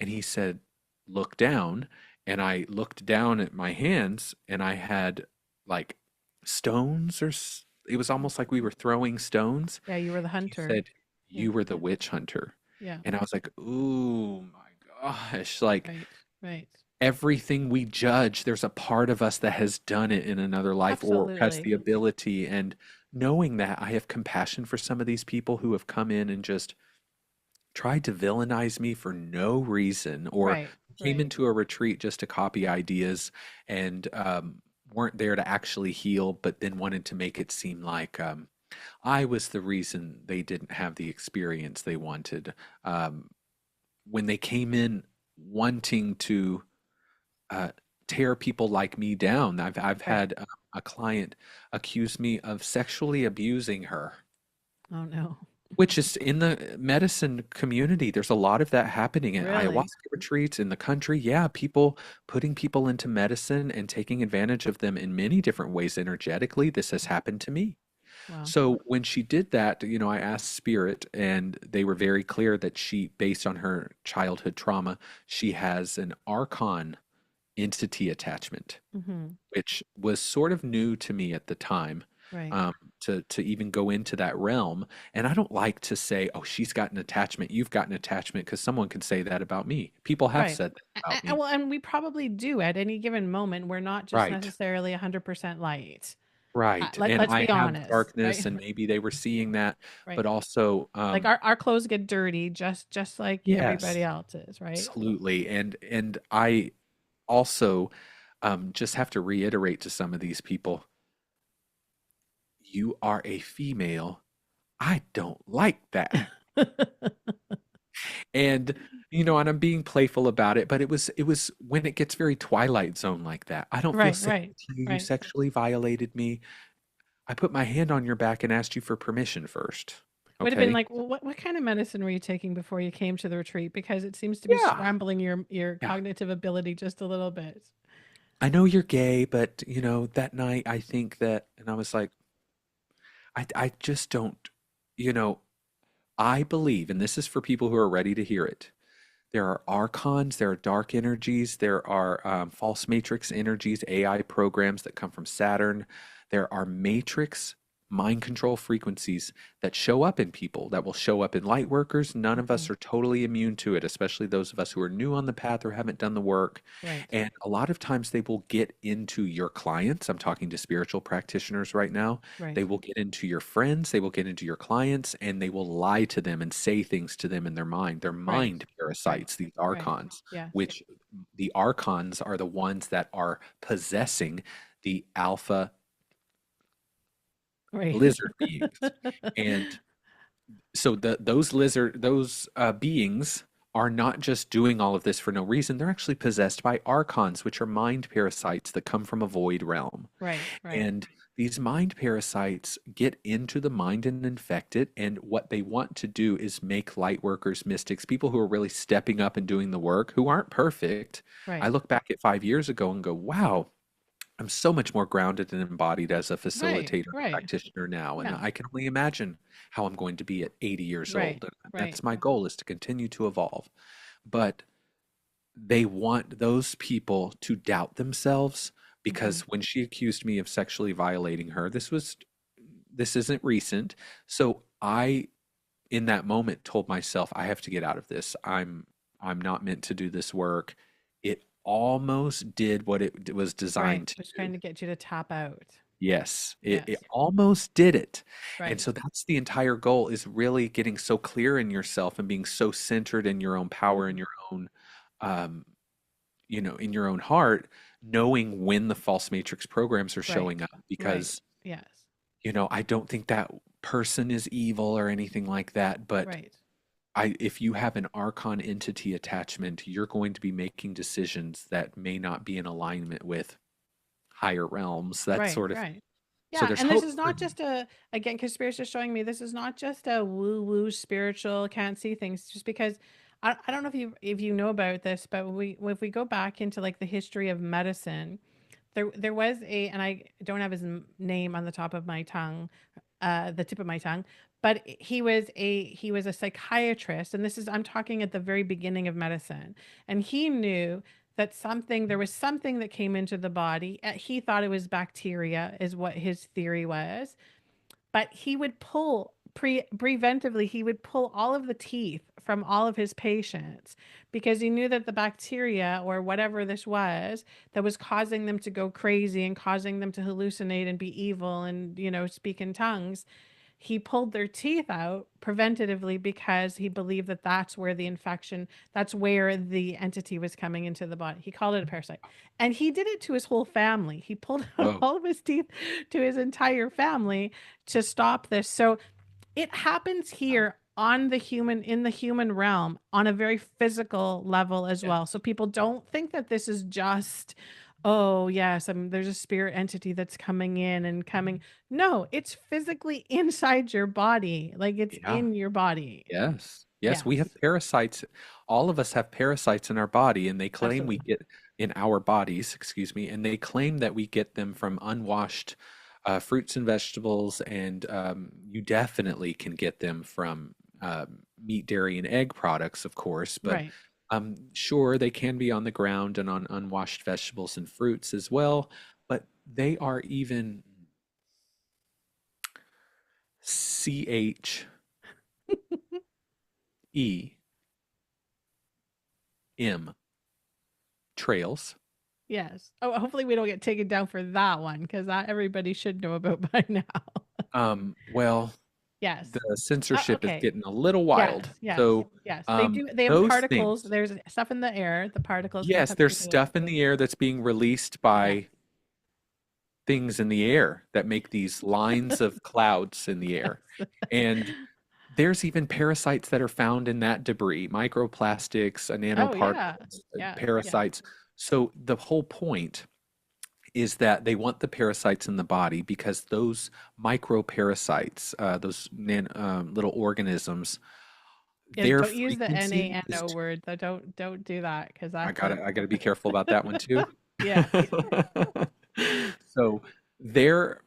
And he said, look down. And I looked down at my hands and I had like stones it was almost like we were throwing stones. Yeah, you were the He hunter. said, Yeah, you were the witch hunter. yeah. And I was like, ooh my gosh, like Right, right. everything we judge, there's a part of us that has done it in another life or has Absolutely. the ability. And knowing that, I have compassion for some of these people who have come in and just tried to villainize me for no reason or Right, came right, into a retreat just to copy ideas and weren't there to actually heal, but then wanted to make it seem like I was the reason they didn't have the experience they wanted. Um, when they came in wanting to uh, tear people like me down. I've Right. had a client accuse me of sexually abusing her, Oh no. which is in the medicine community. There's a lot of that happening at ayahuasca Really? retreats in the country. Yeah, people putting people into medicine and taking advantage of them in many different ways energetically. This has happened to me. Wow. So when she did that, I asked Spirit, and they were very clear that based on her childhood trauma, she has an archon entity attachment, Mm-hmm. which was sort of new to me at the time, Right. um, to even go into that realm. And I don't like to say, "Oh, she's got an attachment, you've got an attachment," because someone could say that about me. People have Right. said that about me. Well, and we probably do at any given moment. We're not just Right. necessarily 100% light. Right. Let, And let's I be have honest, right? darkness, and maybe they were seeing that, Right. but also, Like our clothes get dirty just like everybody yes. else's, right? Absolutely. And I also just have to reiterate to some of these people, you are a female. I don't like that. And and I'm being playful about it, but it was when it gets very Twilight Zone like that. I don't feel Right, safe right, with you. You right. sexually violated me. I put my hand on your back and asked you for permission first. Would have been Okay? like, well, what kind of medicine were you taking before you came to the retreat? Because it seems to be Yeah. scrambling your Yeah. cognitive ability just a little bit. I know you're gay, but that night I think that, and I was like, I just don't, you know, I believe, and this is for people who are ready to hear it. There are archons, there are dark energies, there are false matrix energies, AI programs that come from Saturn. There are matrix mind control frequencies that show up in people, that will show up in light workers. None of Hmm. us are totally immune to it, especially those of us who are new on the path or haven't done the work. Right, And a lot of times they will get into your clients. I'm talking to spiritual practitioners right now. They right, will get into your friends, they will get into your clients, and they will lie to them and say things to them in their mind. They're right, mind right, parasites, these right. archons, Yes. which the archons are the ones that are possessing the alpha Right. lizard beings. And so those beings are not just doing all of this for no reason. They're actually possessed by archons, which are mind parasites that come from a void realm. Right, right, And these mind parasites get into the mind and infect it. And what they want to do is make light workers, mystics, people who are really stepping up and doing the work, who aren't perfect. I right, look back at 5 years ago and go, wow, I'm so much more grounded and embodied as a right, facilitator and right. practitioner now. And Yeah. I can only imagine how I'm going to be at 80 years Right, old. And right. that's my goal, is to continue to evolve. But they want those people to doubt themselves, Hmm. because when she accused me of sexually violating her, this isn't recent. So I, in that moment, told myself, I have to get out of this. I'm not meant to do this work. It almost did what it was Right. designed to Was do. trying to get you to tap out. Yes, it Yes. almost did it. And Right. so that's the entire goal, is really getting so clear in yourself and being so centered in your own power and Hmm. your own um, in your own heart, knowing when the false matrix programs are Right. showing up. Right. Because, Yes. I don't think that person is evil or anything like that, but Right. if you have an archon entity attachment, you're going to be making decisions that may not be in alignment with higher realms, that Right. sort of thing. Right. So Yeah. there's And this hope is for not me. just again, because Spirit's just showing me this is not just a woo woo spiritual, can't see things, just because I don't know if you know about this, but if we go back into like the history of medicine, there was and I don't have his name on the top of my tongue, the tip of my tongue, but he was a psychiatrist, and this is I'm talking at the very beginning of medicine, and he knew that there was something that came into the body. He thought it was bacteria, is what his theory was, but he would pull preventively, he would pull all of the teeth from all of his patients because he knew that the bacteria or whatever this was that was causing them to go crazy and causing them to hallucinate and be evil and speak in tongues. He pulled their teeth out preventatively because he believed that that's where the entity was coming into the body. He called it a parasite. And he did it to his whole family. He pulled out Whoa. all of his teeth to his entire family to stop this. So it happens here in the human realm on a very physical level as Yes. well. So people don't think that this is just Oh, yes, there's a spirit entity that's coming in and coming. No, it's physically inside your body. Like it's Yeah. in your body. Yes. Yes, we have Yes, parasites. All of us have parasites in our body, and they claim we absolutely. get in our bodies, excuse me, and they claim that we get them from unwashed fruits and vegetables, and you definitely can get them from meat, dairy, and egg products, of course. But Right. sure, they can be on the ground and on unwashed vegetables and fruits as well. But they are even CHEM trails. Yes. Oh, hopefully we don't get taken down for that one because that everybody should know about by now. Well, Yes. the censorship is Okay. getting a little wild. Yes. Yes. So, Yes. They do. They have those particles. things, There's stuff in the air. The particles can yes, touch there's people. stuff in the air that's being released Yeah. by things in the air that make these lines of clouds in the air. Yes. And there's even parasites that are found in that debris, microplastics, Oh yeah. nanoparticles, Yeah. Yeah. parasites. So the whole point is that they want the parasites in the body because those microparasites, little organisms, Yeah. their Don't use the frequency is NaNO word though. Don't do that because I that's a gotta I gotta be careful about that one too. yes. So their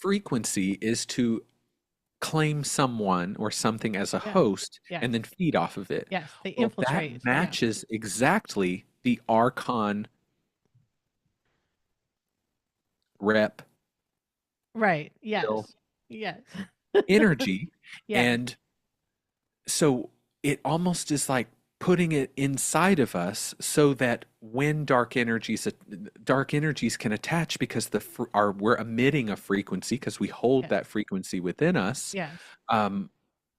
frequency is to claim someone or something as a Yes. host and Yes. then feed off of it. Yes. They Well, that infiltrate. Yes. matches exactly the Archon rep Right. will Yes. Yes. energy. Yes. And so it almost is like putting it inside of us so that when dark energies can attach because we're emitting a frequency because we hold Yes. that frequency within us. Yes. um,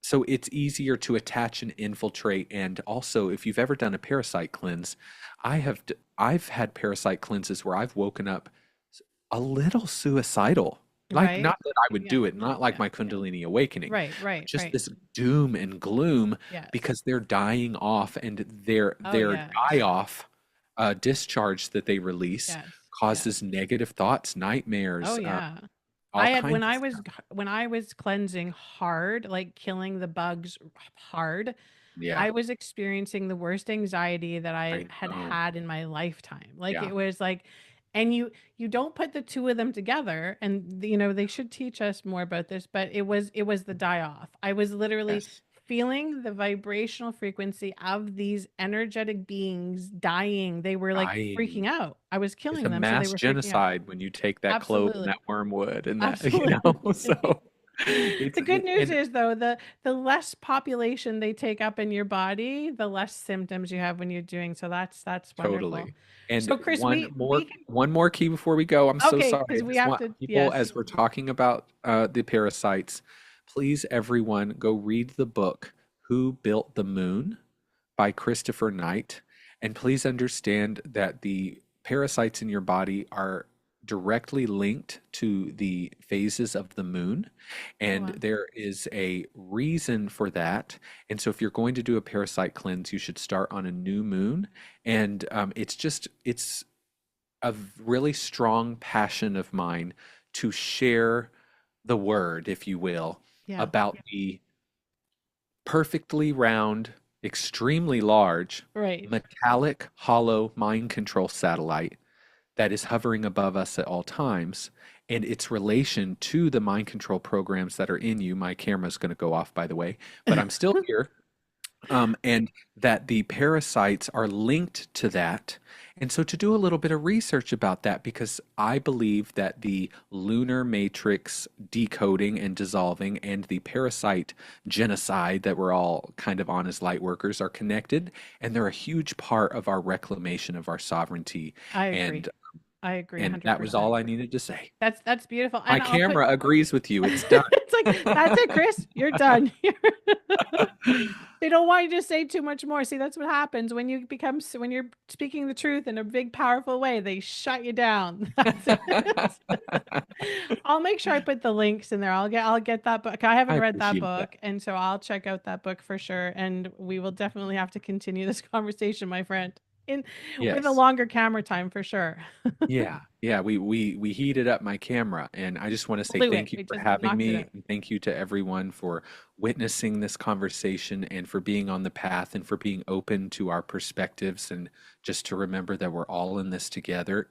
so it's easier to attach and infiltrate. And also, if you've ever done a parasite cleanse, I've had parasite cleanses where I've woken up a little suicidal. Like, Right. not that I would Yeah. do it, not like Yeah. my Yeah. Kundalini awakening, Right. but Right. just Right. this doom and gloom Yes. because they're dying off, and Oh their die yes. off discharge that they release Yes. Yes. causes negative thoughts, Oh nightmares, yeah. all I had kinds of stuff. when I was cleansing hard, like killing the bugs hard, Yeah, I was experiencing the worst anxiety that I I had know. had in my lifetime. Like Yeah. it was like, and you don't put the two of them together. And you know they should teach us more about this. But it was the die off. I was literally Yes. feeling the vibrational frequency of these energetic beings dying. They were like freaking Dying. out. I was It's killing a them, so they mass were freaking out. genocide when you take that clove and Absolutely. that wormwood and that, Absolutely. so it's The good news and is though, the less population they take up in your body, the less symptoms you have when you're doing so that's wonderful. totally. And So Chris, we can one more key before we go. I'm so okay, sorry. I because we just have want to people, yes. as we're talking about the parasites, please everyone go read the book Who Built the Moon by Christopher Knight. And please understand that the parasites in your body are directly linked to the phases of the moon. Oh And wow. there is a reason for that. And so, if you're going to do a parasite cleanse, you should start on a new moon. And it's a really strong passion of mine to share the word, if you will, Yes. about the perfectly round, extremely large, Right. metallic, hollow mind control satellite that is hovering above us at all times and its relation to the mind control programs that are in you. My camera's going to go off, by the way, but I'm still here. And that the parasites are linked to that. And so to do a little bit of research about that, because I believe that the lunar matrix decoding and dissolving and the parasite genocide that we're all kind of on as light workers are connected, and they're a huge part of our reclamation of our sovereignty. I agree. And I agree and that was 100%. all I needed to say. That's beautiful. My And I'll put camera agrees with you. It's done. it's like that's it, Chris. You're done. They don't want you to say too much more. See, that's what happens when you become when you're speaking the truth in a big, powerful way. They shut you down. That's it. I'll make sure I put the links in there. I'll get that book. I I haven't read that appreciate that. book, and so I'll check out that book for sure. And we will definitely have to continue this conversation, my friend. in with a Yes. longer camera time for sure. Yeah, yeah, we heated up my camera, and I just want to say Blew it. thank you We for just having knocked it me, out. and thank you to everyone for witnessing this conversation and for being on the path and for being open to our perspectives and just to remember that we're all in this together,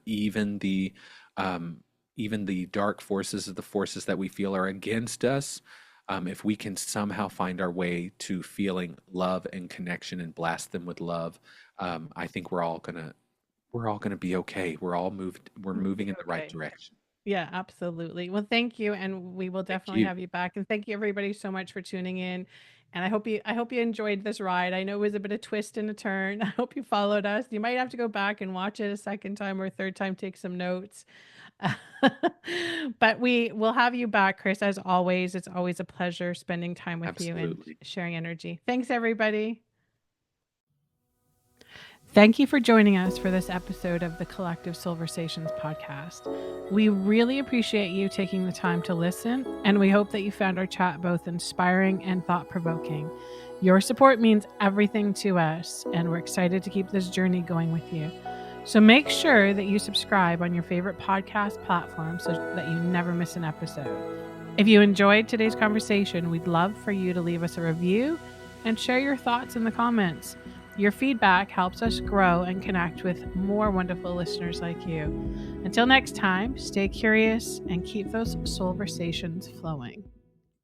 um, even the dark forces of the forces that we feel are against us. If we can somehow find our way to feeling love and connection and blast them with love, I think we're all gonna be okay. We're We'll moving be in the right okay. direction. Yeah, absolutely. Well, thank you, and we will Thank definitely you. have you back. And thank you everybody so much for tuning in. And I hope you enjoyed this ride. I know it was a bit of twist and a turn. I hope you followed us. You might have to go back and watch it a second time or a third time, take some notes. But we will have you back, Chris, as always. It's always a pleasure spending time with you and Absolutely. sharing energy. Thanks, everybody. Thank you for joining us for this episode of the Collective Silversations podcast. We really appreciate you taking the time to listen, and we hope that you found our chat both inspiring and thought provoking. Your support means everything to us, and we're excited to keep this journey going with you. So make sure that you subscribe on your favorite podcast platform so that you never miss an episode. If you enjoyed today's conversation, we'd love for you to leave us a review and share your thoughts in the comments. Your feedback helps us grow and connect with more wonderful listeners like you. Until next time, stay curious and keep those soulversations flowing.